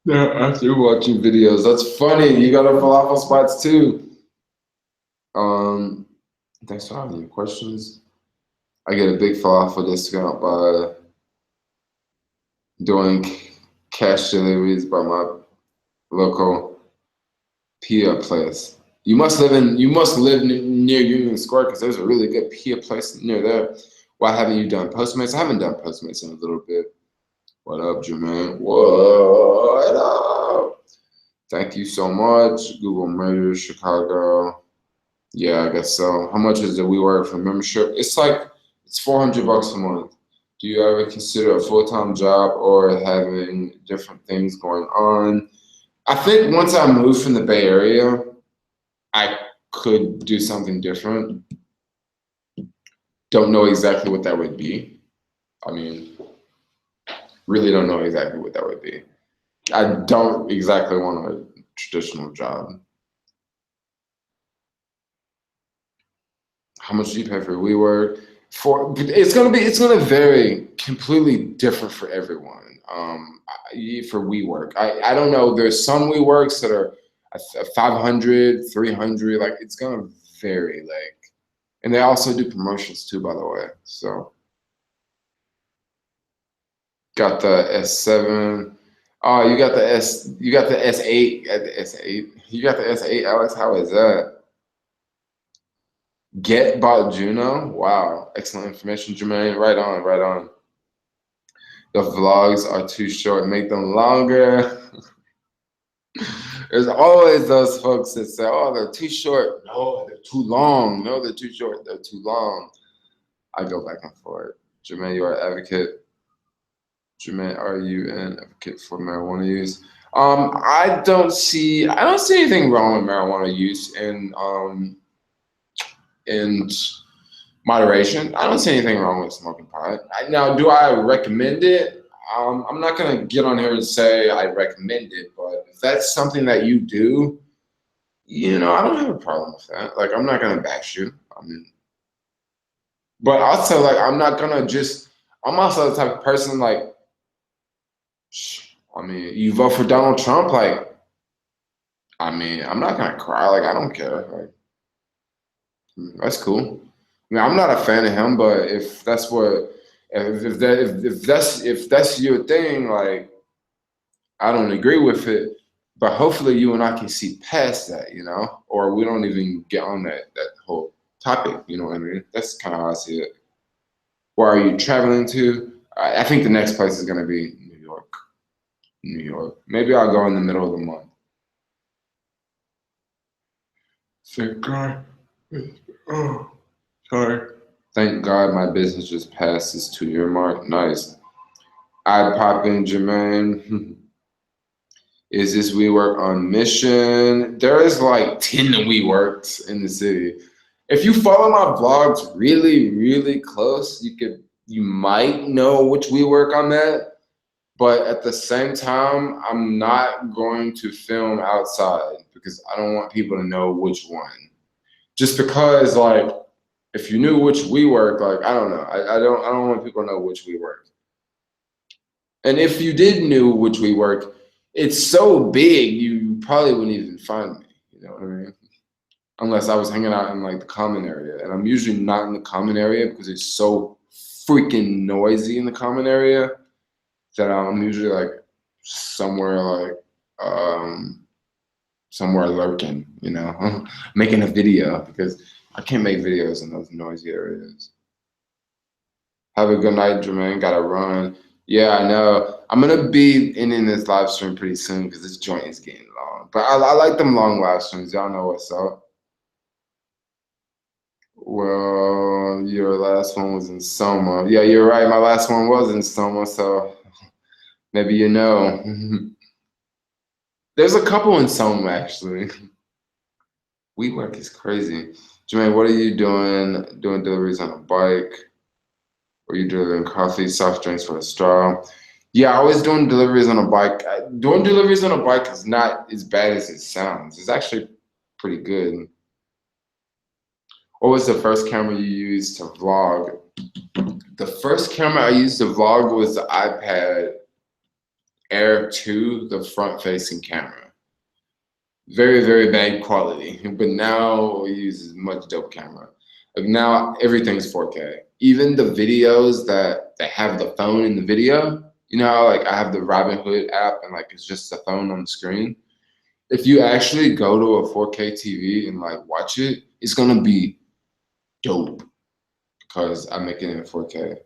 Yeah, after watching videos. That's funny. You got a falafel spots too. Thanks for having your questions. I get a big falafel discount by doing cash deliveries by my local Pia place. You must live near Union Square because there's a really good Pia place near there. Why haven't you done Postmates? I haven't done Postmates in a little bit. What up, Jermaine? What up? Thank you so much. Google Murders, Chicago. Yeah, I guess so. How much is the WeWork for membership? It's $400 a month. Do you ever consider a full-time job or having different things going on? I think once I move from the Bay Area, I could do something different. Don't know exactly what that would be. I mean, really don't know exactly what that would be. I don't exactly want a traditional job. How much do you pay for WeWork? It's gonna vary completely different for everyone. For WeWork, I don't know. There's some WeWorks that are 500, 300. Like it's gonna vary. Like, and they also do promotions too, by the way. So got the S7. Oh, you got the S8. You got the S8. You got the S8, Alex. How is that? Get bought Juno. Wow, excellent information, Jermaine. Right on, right on. The vlogs are too short. Make them longer. There's always those folks that say, "Oh, they're too short." No, they're too long. No, they're too short. They're too long. I go back and forth. Jermaine, you are an advocate. Jermaine, are you an advocate for marijuana use? I don't see anything wrong with marijuana use in moderation. I don't see anything wrong with smoking pot. Now, do I recommend it? I'm not gonna get on here and say I recommend it, but if that's something that you do, I don't have a problem with that. Like, I'm not gonna bash you. But also, like, I'm also the type of person, like, you vote for Donald Trump, like, I'm not gonna cry. Like, I don't care. Like, that's cool. I'm not a fan of him, but if that's your thing, like, I don't agree with it. But hopefully, you and I can see past that, or we don't even get on that whole topic. You know what I mean? That's kind of how I see it. Where are you traveling to? I think the next place is gonna be New York. New York. Maybe I'll go in the middle of the month. Thank God. Oh, sorry. Thank God my business just passed this 2-year mark. Nice. I pop in, Jermaine. Is this WeWork on mission? There is like 10 WeWorks in the city. If you follow my vlogs really, really close, you might know which WeWork I'm at. But at the same time, I'm not going to film outside because I don't want people to know which one. Just because, like, if you knew which WeWork, like, I don't know. I don't want people to know which WeWork. And if you did knew which WeWork, it's so big you probably wouldn't even find me. You know what I mean? Unless I was hanging out in like the common area, and I'm usually not in the common area because it's so freaking noisy in the common area that I'm usually like somewhere somewhere lurking, making a video because I can't make videos in those noisy areas. Have a good night, Jermaine. Gotta run. Yeah, I know. I'm gonna be ending this live stream pretty soon because this joint is getting long. But I like them long live streams. Y'all know what's up. Well, your last one was in Soma. Yeah, you're right. My last one was in Soma, so maybe you know. There's a couple in Soma, actually. WeWork is crazy. Jermaine, what are you doing? Doing deliveries on a bike? Or you delivering coffee, soft drinks for a straw? Yeah, I was doing deliveries on a bike. Doing deliveries on a bike is not as bad as it sounds. It's actually pretty good. What was the first camera you used to vlog? The first camera I used to vlog was the iPad Air 2, the front-facing camera. Very, very bad quality, but now we use a much dope camera. Like now everything's 4K. Even the videos that have the phone in the video, You know how like I have the Robinhood app and like it's just a phone on the screen? If you actually go to a 4K TV and like watch it, it's gonna be dope because I'm making it in 4K.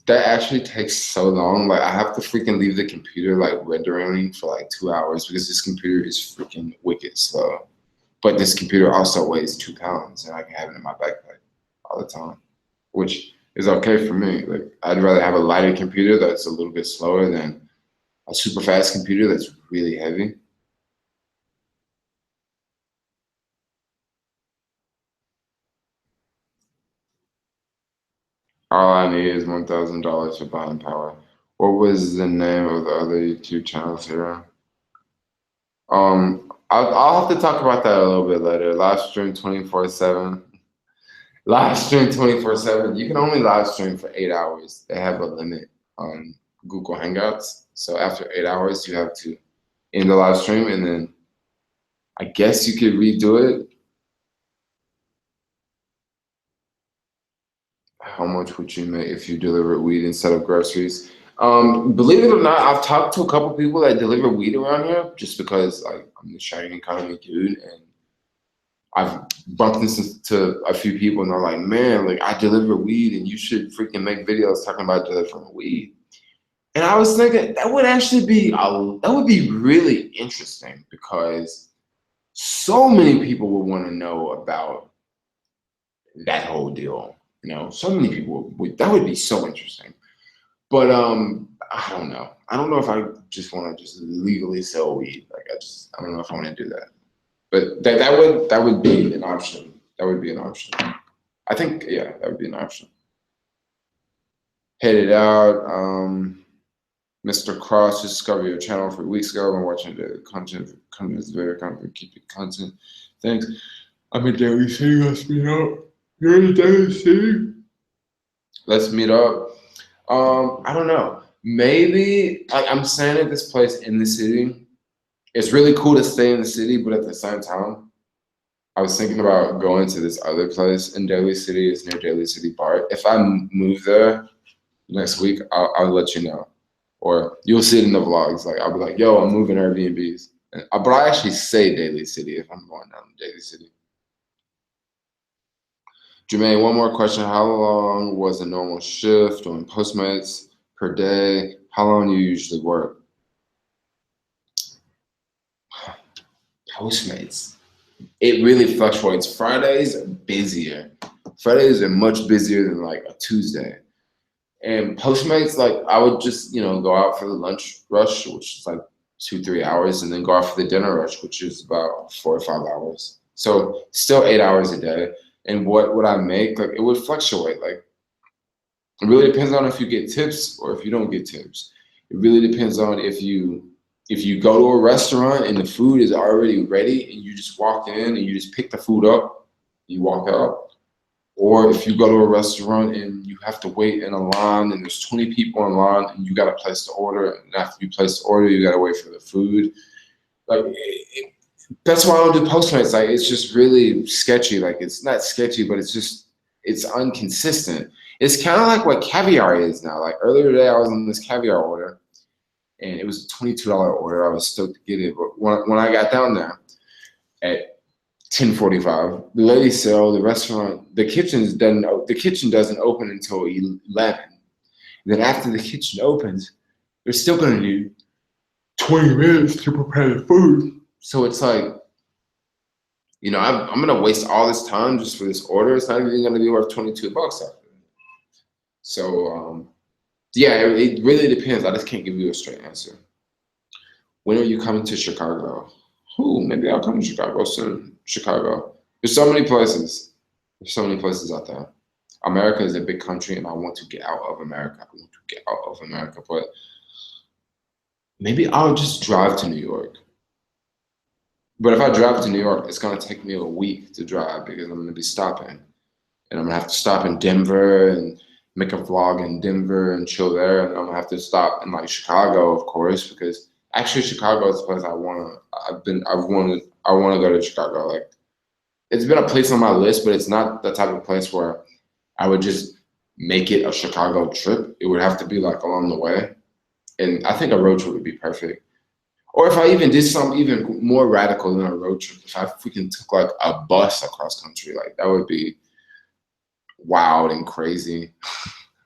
That actually takes so long. Like I have to freaking leave the computer like rendering for like 2 hours because this computer is freaking wicked slow. But this computer also weighs 2 pounds and I can have it in my backpack all the time, which is okay for me. Like I'd rather have a lighter computer that's a little bit slower than a super fast computer that's really heavy. All I need is $1,000 for buying power. What was the name of the other YouTube channels here? I'll have to talk about that a little bit later. Live stream 24/7. Live stream 24/7. You can only live stream for 8 hours. They have a limit on Google Hangouts. So after 8 hours, you have to end the live stream, and then I guess you could redo it. How much would you make if you delivered weed instead of groceries? Believe it or not, I've talked to a couple people that deliver weed around here just because like I'm the sharing economy dude, and I've bumped into a few people and they're like, man, like I deliver weed and you should freaking make videos talking about delivering weed. And I was thinking that would actually be that would be really interesting because so many people would want to know about that whole deal. You know, so many people that would be so interesting. But I don't know. I don't know if I just want to just legally sell weed. Like I don't know if I want to do that. But that would be an option. That would be an option. I think yeah, that would be an option. Headed out. Mr. Cross just discovered your channel 3 weeks ago. I've been watching the content. Content is very content. Keep it content. Thanks. I'm in Daly City. Let's meet up. You're in Daly City. Let's meet up. I don't know. Maybe I'm staying at this place in the city. It's really cool to stay in the city, but at the same time, I was thinking about going to this other place in Daly City. It's near Daly City Park. If I move there next week, I'll let you know. Or you'll see it in the vlogs. Like I'll be like, yo, I'm moving Airbnbs. But I actually say Daly City if I'm going down to Daly City. Jermaine, one more question. How long was a normal shift on Postmates per day? How long do you usually work? Postmates. It really fluctuates. Fridays are busier. Fridays are much busier than like a Tuesday. And Postmates, like I would just, go out for the lunch rush, which is like 2-3 hours, and then go out for the dinner rush, which is about 4 or 5 hours. So still 8 hours a day. And what would I make? Like it would fluctuate. Like it really depends on if you get tips or if you don't get tips. It really depends on if you go to a restaurant and the food is already ready and you just walk in and you just pick the food up, you walk out. Or if you go to a restaurant and you have to wait in a line and there's 20 people in line and you got to place the order, and after you place the order, you got to wait for the food. Like that's why I don't do Postmates. Like it's just really sketchy. Like it's not sketchy, but it's inconsistent. It's kind of like what caviar is now. Like earlier today, I was on this caviar order, and it was a $22 order. I was stoked to get it, but when I got down there at 10:45, the lady said, "Oh, the kitchen doesn't open until 11. And then after the kitchen opens, they're still gonna need 20 minutes to prepare the food." So it's like, I'm gonna waste all this time just for this order. It's not even gonna be worth $22 after. So yeah, it really depends. I just can't give you a straight answer. When are you coming to Chicago? Ooh, maybe I'll come to Chicago soon. Chicago. There's so many places. There's so many places out there. America is a big country, and I want to get out of America. I want to get out of America, but maybe I'll just drive to New York. But if I drive to New York, it's gonna take me a week to drive because I'm gonna be stopping. And I'm gonna have to stop in Denver and make a vlog in Denver and chill there. And I'm gonna have to stop in like Chicago, of course, because actually Chicago is the place I wanna go to Chicago. Like it's been a place on my list, but it's not the type of place where I would just make it a Chicago trip. It would have to be like along the way. And I think a road trip would be perfect. Or if I even did something even more radical than a road trip, if I freaking took like a bus across country, like that would be wild and crazy.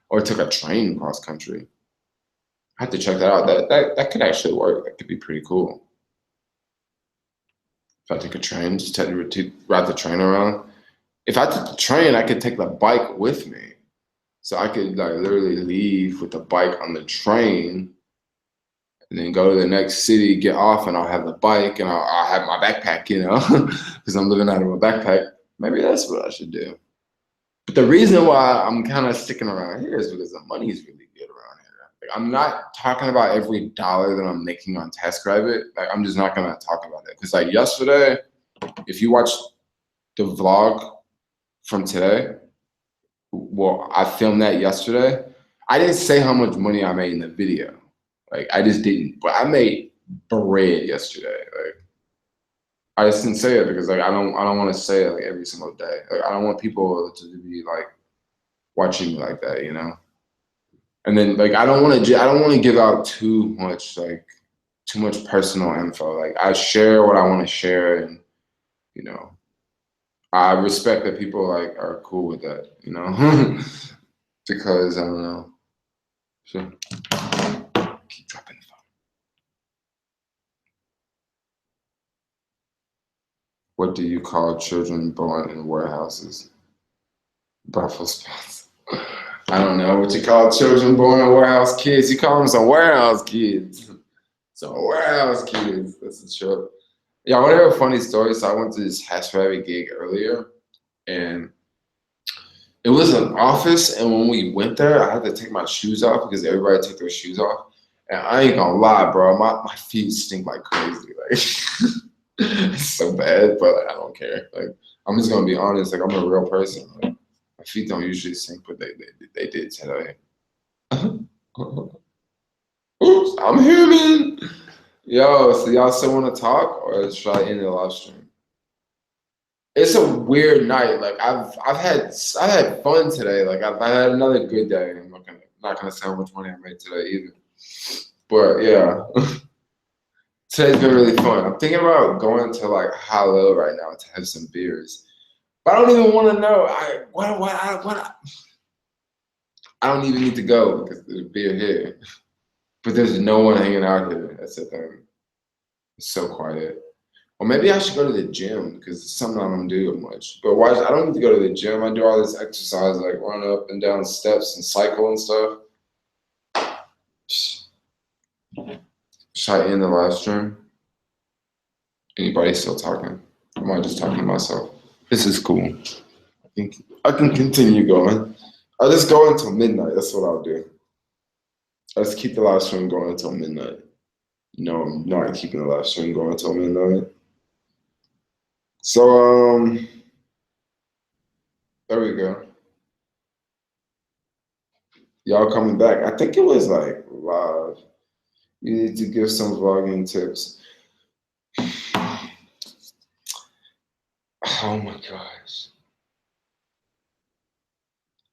Or took a train across country. I have to check that out. That could actually work. That could be pretty cool. If I take a train, just to ride the train around. If I took the train, I could take the bike with me. So I could like literally leave with the bike on the train and then go to the next city, get off, and I'll have the bike and I'll have my backpack, you know, because I'm living out of a backpack. Maybe that's what I should do. But the reason why I'm kind of sticking around here is because the money is really good around here. Like, I'm not talking about every dollar that I'm making on TaskRabbit. Like, I'm just not gonna talk about it because, like, yesterday, if you watch the vlog from today, well, I filmed that yesterday. I didn't say how much money I made in the video. Like, I just didn't. But I made bread yesterday. Like, I just didn't say it because like I don't want to say it like every single day. Like I don't want people to be like watching me like that, you know. And then like I don't want to give out too much personal info. Like I share what I want to share, and you know I respect that people like are cool with that, you know, because I don't know. So keep dropping the phone. What do you call children born in warehouses? Breakfast spots. I don't know what you call children born in warehouse kids. You call them some warehouse kids. Some warehouse kids. That's a joke. Yeah, I want to hear a funny story. So I went to this TaskRabbit gig earlier, and it was an office. And when we went there, I had to take my shoes off because everybody took their shoes off. And I ain't gonna lie, bro, my feet stink like crazy. Like it's so bad, but like, I don't care. Like I'm just gonna be honest. Like I'm a real person. Like, my feet don't usually stink, but they did today. Oops, I'm human. Yo, so y'all still want to talk, or should I end the live stream? It's a weird night. Like I've had fun today. Like I had another good day. I'm not gonna say how much money I made today either. But yeah, today's been really fun. I'm thinking about going to like High Low right now to have some beers. But I don't even want to know. I don't even need to go because there's beer here. But there's no one hanging out here. That's the thing. It's so quiet. Or maybe I should go to the gym because it's something I don't do much. But why? I don't need to go to the gym. I do all this exercise, like run up and down steps and cycle and stuff. Should I end the live stream? Anybody still talking? Or am I just talking to myself? This is cool. I think I can continue going. I'll just go until midnight. That's what I'll do. I'll just keep the live stream going until midnight. No, I'm not keeping the live stream going until midnight. So, there we go. Y'all coming back. I think it was like live. You need to give some vlogging tips. Oh my gosh.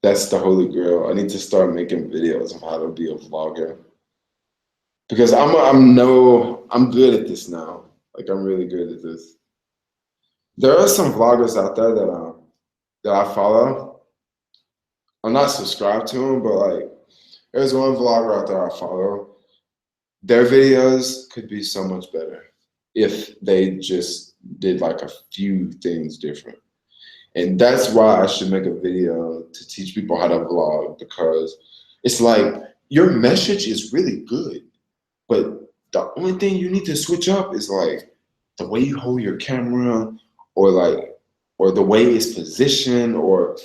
That's the holy grail. I need to start making videos of how to be a vlogger. Because I'm good at this now. Like I'm really good at this. There are some vloggers out there that I follow. I'm not subscribed to them, but like there's one vlogger out there I follow. Their videos could be so much better if they just did like a few things different. And that's why I should make a video to teach people how to vlog, because it's like your message is really good, but the only thing you need to switch up is like the way you hold your camera, or the way it's positioned, or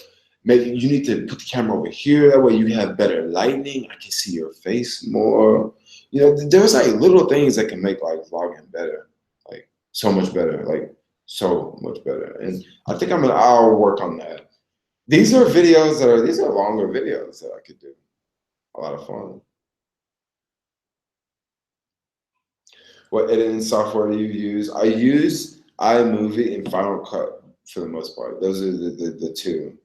maybe you need to put the camera over here. That way you have better lighting. I can see your face more. You know, there's like little things that can make like vlogging better, like so much better, like so much better. And I think I'll work on that. These are longer videos that I could do. A lot of fun. What editing software do you use? I use iMovie and Final Cut for the most part. Those are the two.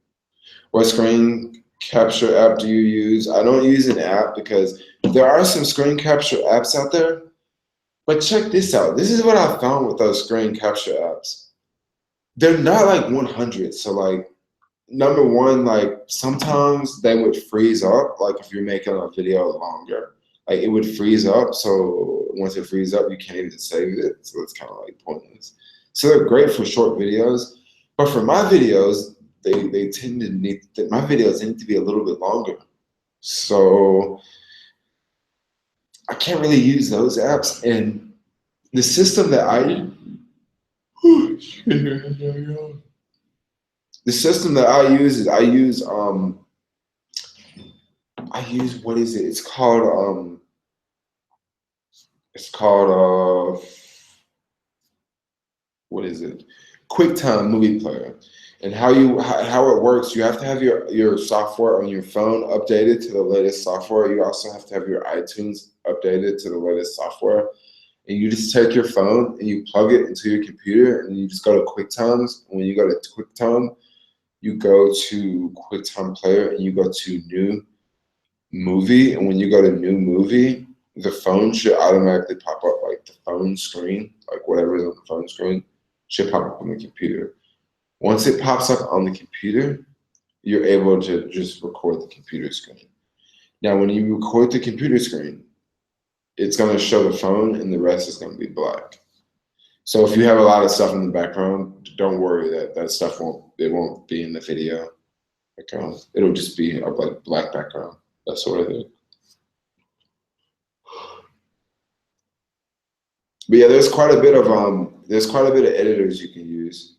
What screen capture app do you use? I don't use an app because There are some screen capture apps out there, but check this out. This is what I found with those screen capture apps. They're not like 100. So like, number one, like sometimes they would freeze up. Like if you're making a video longer, like it would freeze up. So once it freezes up, you can't even save it. So it's kind of like pointless. So they're great for short videos, but for my videos, they tend to need my videos need to be a little bit longer. So I can't really use those apps. And the system that the system that I use is I use what is it? It's called what is it? QuickTime Movie Player. And how it works, you have to have your software on your phone updated to the latest software. You also have to have your iTunes updated to the latest software. And you just take your phone and you plug it into your computer and you just go to QuickTimes. When you go to QuickTime, you go to QuickTime Player and you go to New Movie. And when you go to New Movie, the phone should automatically pop up, like the phone screen, like whatever is on the phone screen should pop up on the computer. Once it pops up on the computer, you're able to just record the computer screen. Now, when you record the computer screen, it's going to show the phone and the rest is going to be black. So if you have a lot of stuff in the background, don't worry that stuff won't be in the video. It'll just be a black background, that sort of thing. But yeah, there's quite a bit of editors you can use.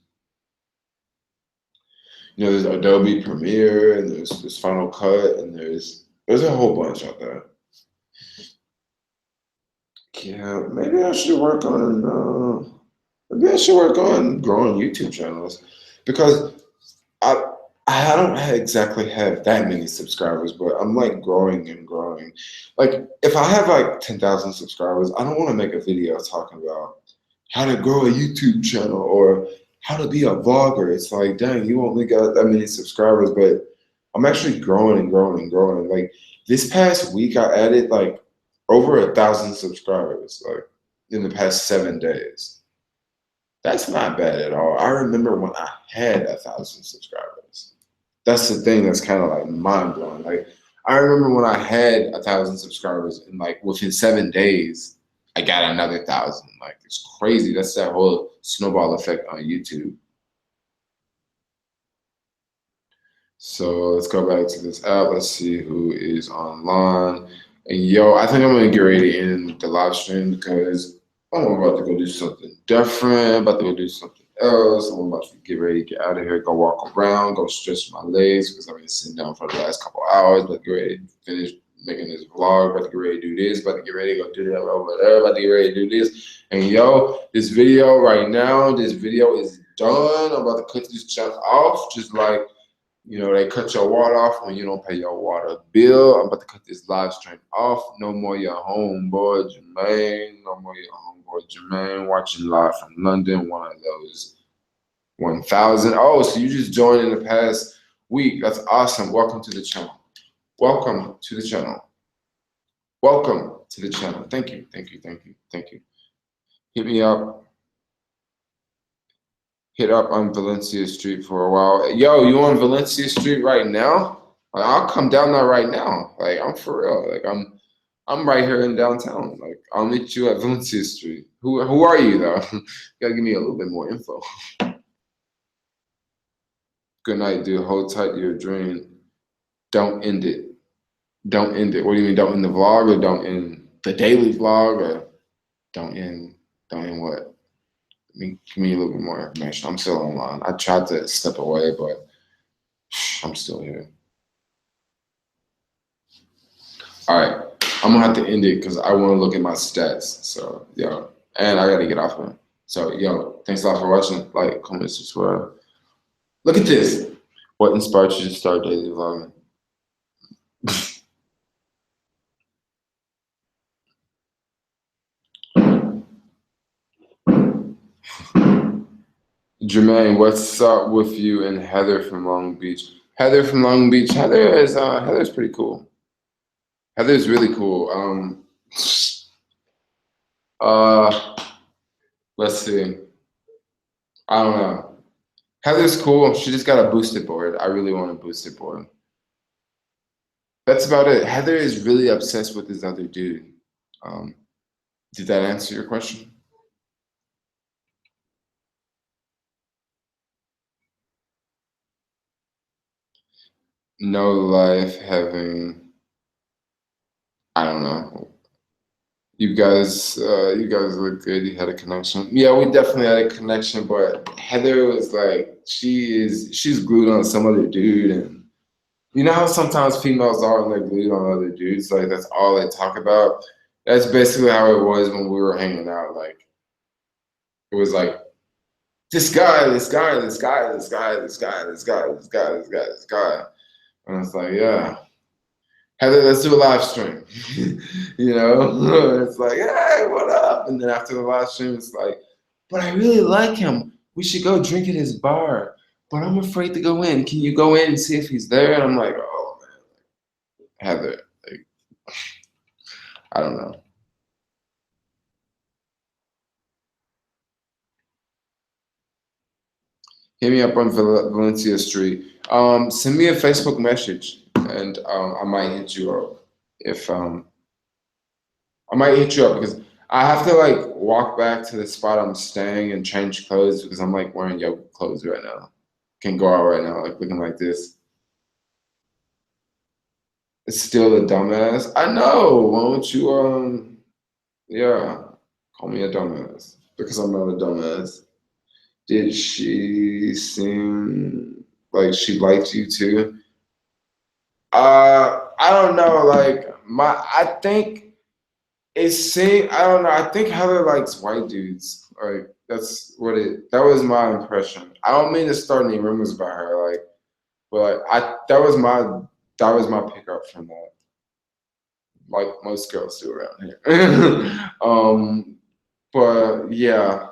You know, there's Adobe Premiere and there's Final Cut and there's a whole bunch out there. Yeah, maybe I should work on growing YouTube channels, because I don't exactly have that many subscribers, but I'm like growing and growing. Like if I have like 10,000 subscribers, I don't want to make a video talking about how to grow a YouTube channel or how to be a vlogger. It's like, dang, you only got that many subscribers, but I'm actually growing and growing and growing. Like this past week, I added like over 1,000 subscribers, like in the past 7 days. That's not bad at all. I remember when I had 1,000 subscribers. That's the thing that's kind of like mind blowing. Like I remember when I had 1,000 subscribers and like within 7 days, I got another 1,000. Like it's crazy. That's that whole snowball effect on YouTube. So let's go back to this app. Let's see who is online. And yo, I think I'm gonna get ready to end the live stream because I'm about to go do something different. I'm about to go do something else. I'm about to get ready to get out of here, go walk around, go stretch my legs because I've been sitting down for the last couple hours. But get ready to finish making this vlog. About to get ready to do this. About to get ready to go do that over there. About to get ready to do this. And yo, this video right now, this video is done. I'm about to cut this junk off, just like, you know, they cut your water off when you don't pay your water bill. I'm about to cut this live stream off. No more your homeboy Jermaine. No more your homeboy Jermaine watching live from London. One of those 1,000. Oh, so you just joined in the past week. That's awesome. Welcome to the channel. Welcome to the channel. Welcome to the channel. Thank you. Thank you. Thank you. Thank you. Hit me up. Hit up on Valencia Street for a while. Yo, you on Valencia Street right now? Like, I'll come down there right now. Like I'm for real. Like I'm right here in downtown. Like I'll meet you at Valencia Street. Who are you though? You gotta give me a little bit more info. Good night, dude. Hold tight to your dream. Don't end it. Don't end it. What do you mean? Don't end the vlog, or don't end the daily vlog, or don't end what? Give me a little bit more information. I'm still online. I tried to step away, but I'm still here. All right, I'm gonna have to end it because I want to look at my stats. So yo, and I gotta get off of it. So yo, thanks a lot for watching. Like, comment, subscribe. Look at this. What inspired you to start daily vlogging? Jermaine, what's up with you and Heather from Long Beach? Heather from Long Beach. Heather's pretty cool. Heather's really cool. Uh, let's see. I don't know. Heather's cool. She just got a boosted board. I really want a boosted board. That's about it. Heather is really obsessed with this other dude. Um, did that answer your question? No life having, I don't know. You guys look good. You had a connection. Yeah, we definitely had a connection. But Heather was like, she's glued on some other dude, and you know how sometimes females are and they're glued on other dudes. Like that's all they talk about. That's basically how it was when we were hanging out. Like it was like this guy, this guy, this guy, this guy, this guy, this guy, this guy, this guy, this guy. And it's like, yeah, Heather, let's do a live stream. You know, it's like, hey, what up? And then after the live stream, it's like, but I really like him. We should go drink at his bar. But I'm afraid to go in. Can you go in and see if he's there? And I'm like, oh man, Heather, like, I don't know. Hit me up on Valencia Street. Send me a Facebook message, and I might hit you up if I might hit you up because I have to like walk back to the spot I'm staying and change clothes because I'm like wearing yoga clothes right now. Can't go out right now like looking like this. It's still a dumbass. I know. Won't you yeah, call me a dumbass because I'm not a dumbass. Did she seem like she liked you too? I don't know. Like I think it seemed. I don't know. I think Heather likes white dudes. Like that's what it. That was my impression. I don't mean to start any rumors about her. Like, but like that was my pickup from that. Like most girls do around here. But yeah,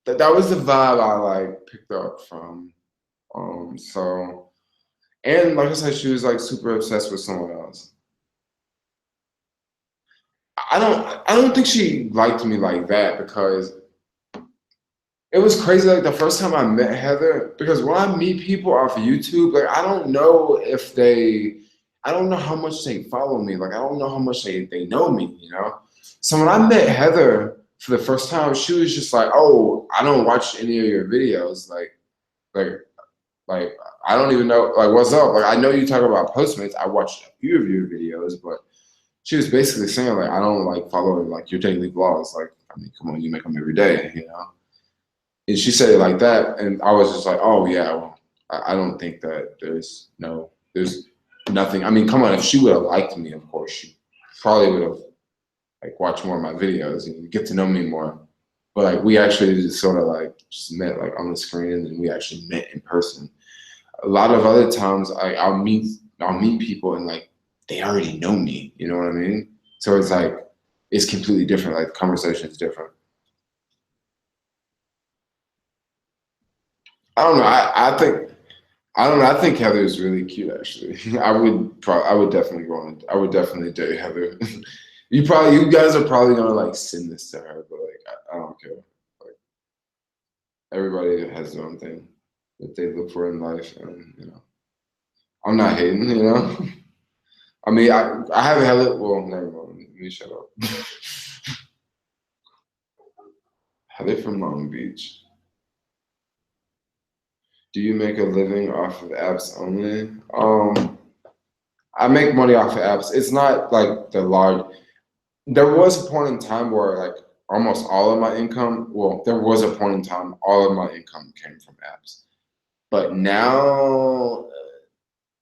that was the vibe I like picked up from. So and like I said, she was like super obsessed with someone else. I don't think she liked me like that because it was crazy. Like the first time I met Heather, because when I meet people off YouTube, like I don't know if I don't know how much they follow me. Like I don't know how much they know me, you know? So when I met Heather for the first time, she was just like, oh, I don't watch any of your videos. Like, like I don't even know, like, what's up? Like, I know you talk about Postmates. I watched a few of your videos, but she was basically saying, like, I don't like following like your daily vlogs. Like, I mean, come on, you make them every day, you know? And she said it like that, and I was just like, oh yeah, well, I don't think that there's nothing. I mean, come on, if she would have liked me, of course, she probably would have like watched more of my videos and get to know me more. But like we actually just sort of like just met like on the screen, and then we actually met in person. A lot of other times, I'll meet people and like they already know me. You know what I mean? So it's like it's completely different. Like the conversation is different. I don't know. I don't know. I think Heather is really cute. Actually, I would definitely go on. I would definitely date Heather. You guys are probably gonna like send this to her, but like I don't care. Like everybody has their own thing that they look for in life, and you know, I'm not hating. You know, I mean, I haven't had it. Well, never mind. Let me shut up. Heather from Long Beach. Do you make a living off of apps only? I make money off of apps. It's not like the large. There was a point in time where like almost all of my income, well, there was a point in time all of my income came from apps. But now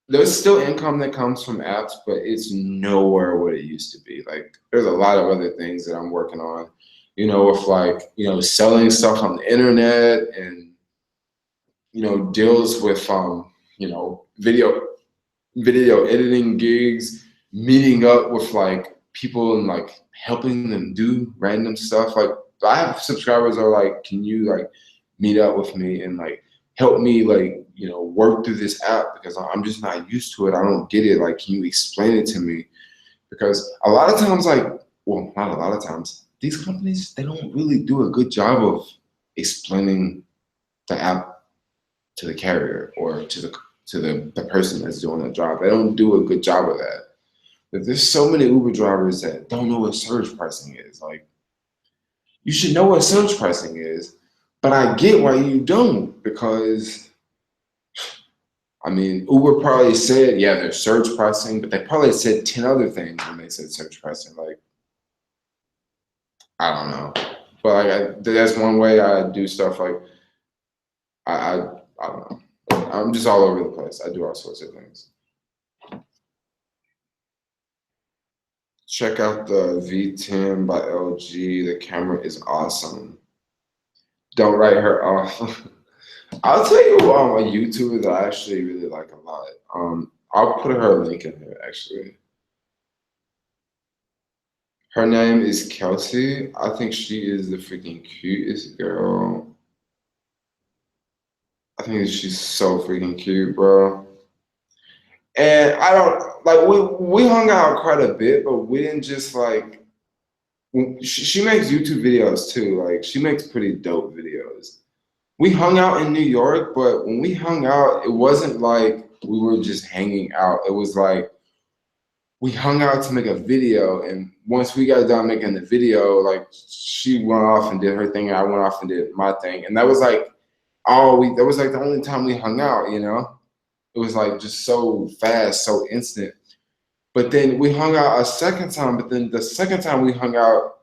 there's still income that comes from apps, but it's nowhere what it used to be. Like there's a lot of other things that I'm working on, you know, with like, you know, selling stuff on the internet and, you know, deals with you know, video editing gigs, meeting up with like people and like helping them do random stuff. Like I have subscribers that are like, can you like meet up with me and like help me like, you know, work through this app because I'm just not used to it. I don't get it. Like, can you explain it to me? Because a lot of times, like, well, not a lot of times, these companies, they don't really do a good job of explaining the app to the carrier or to the person that's doing the job. They don't do a good job of that. But there's so many Uber drivers that don't know what surge pricing is. Like, you should know what surge pricing is, but I get why you don't, because I mean, Uber probably said, yeah, there's surge pricing, but they probably said 10 other things when they said surge pricing. Like, I don't know. But like, that's one way I do stuff. Like, I don't know. I'm just all over the place. I do all sorts of things. Check out the V10 by LG. The camera is awesome. Don't write her off. I'll tell you a YouTuber that I actually really like a lot. I'll put her link in here actually. Her name is Kelsey. I think she is the freaking cutest girl. I think she's so freaking cute, bro. And I don't like we hung out quite a bit, but we didn't just like she makes YouTube videos too. Like she makes pretty dope videos. We hung out in New York, but when we hung out, it wasn't like we were just hanging out. It was like we hung out to make a video, and once we got done making the video, like she went off and did her thing, and I went off and did my thing, and that was like that was like the only time we hung out, you know? It was like just so fast, so instant. But then we hung out a second time, but then the second time we hung out,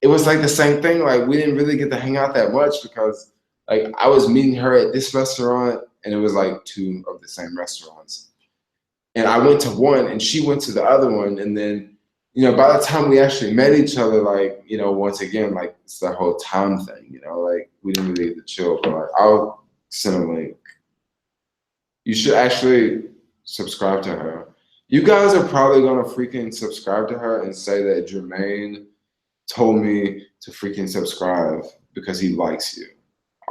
it was like the same thing. Like we didn't really get to hang out that much because like I was meeting her at this restaurant and it was like two of the same restaurants. And I went to one and she went to the other one. And then, you know, by the time we actually met each other, like, you know, once again, like it's the whole time thing, you know, like we didn't really get to chill, but like I'll send a link. You should actually subscribe to her. You guys are probably gonna freaking subscribe to her and say that Jermaine told me to freaking subscribe because he likes you.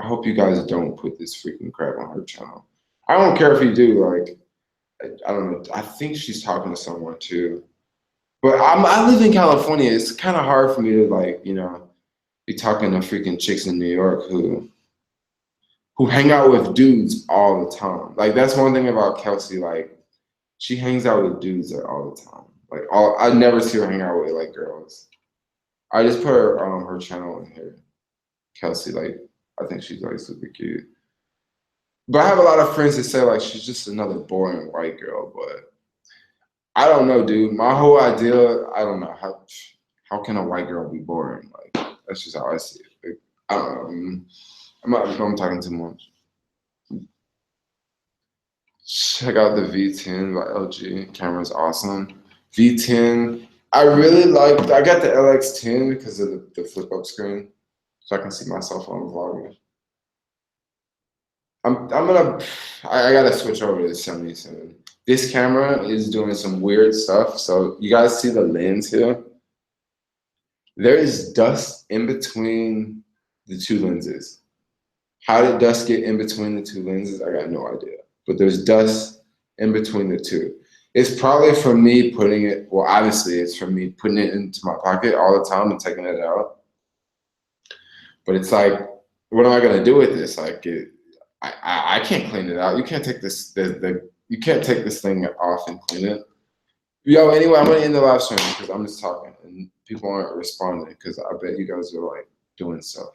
I hope you guys don't put this freaking crap on her channel. I don't care if you do, like, I don't know. I think she's talking to someone too. But I live in California. It's kind of hard for me to like, you know, be talking to freaking chicks in New York who hang out with dudes all the time. Like that's one thing about Kelsey. Like she hangs out with dudes like, all the time. Like I never see her hang out with like girls. I just put her channel in here. Kelsey, like I think she's like super cute. But I have a lot of friends that say like she's just another boring white girl. But I don't know, dude. My whole idea, I don't know how can a white girl be boring? Like that's just how I see it. Like, I don't know. I'm talking too much. Check out the V10 by LG. Camera's awesome. V10. I really like. I got the LX10 because of the flip up screen, so I can see myself on vlogging. I gotta switch over to the 77. This camera is doing some weird stuff. So you guys see the lens here? There is dust in between the two lenses. How did dust get in between the two lenses? I got no idea. But there's dust in between the two. It's probably from me putting it, well, obviously it's from me putting it into my pocket all the time and taking it out. But it's like, what am I gonna do with this? Like, I can't clean it out. You can't take this, you can't take this thing off and clean it. Yo, anyway, I'm gonna end the live stream because I'm just talking and people aren't responding because I bet you guys are like doing stuff.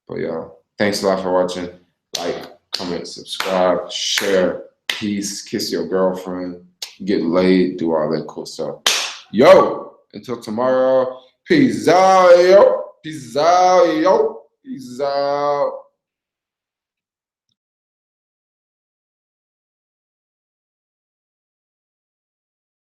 But yeah, thanks a lot for watching. Like, comment, subscribe, share, peace, kiss your girlfriend, get laid, do all that cool stuff. Yo, until tomorrow, peace out, yo. Peace out, yo. Peace out.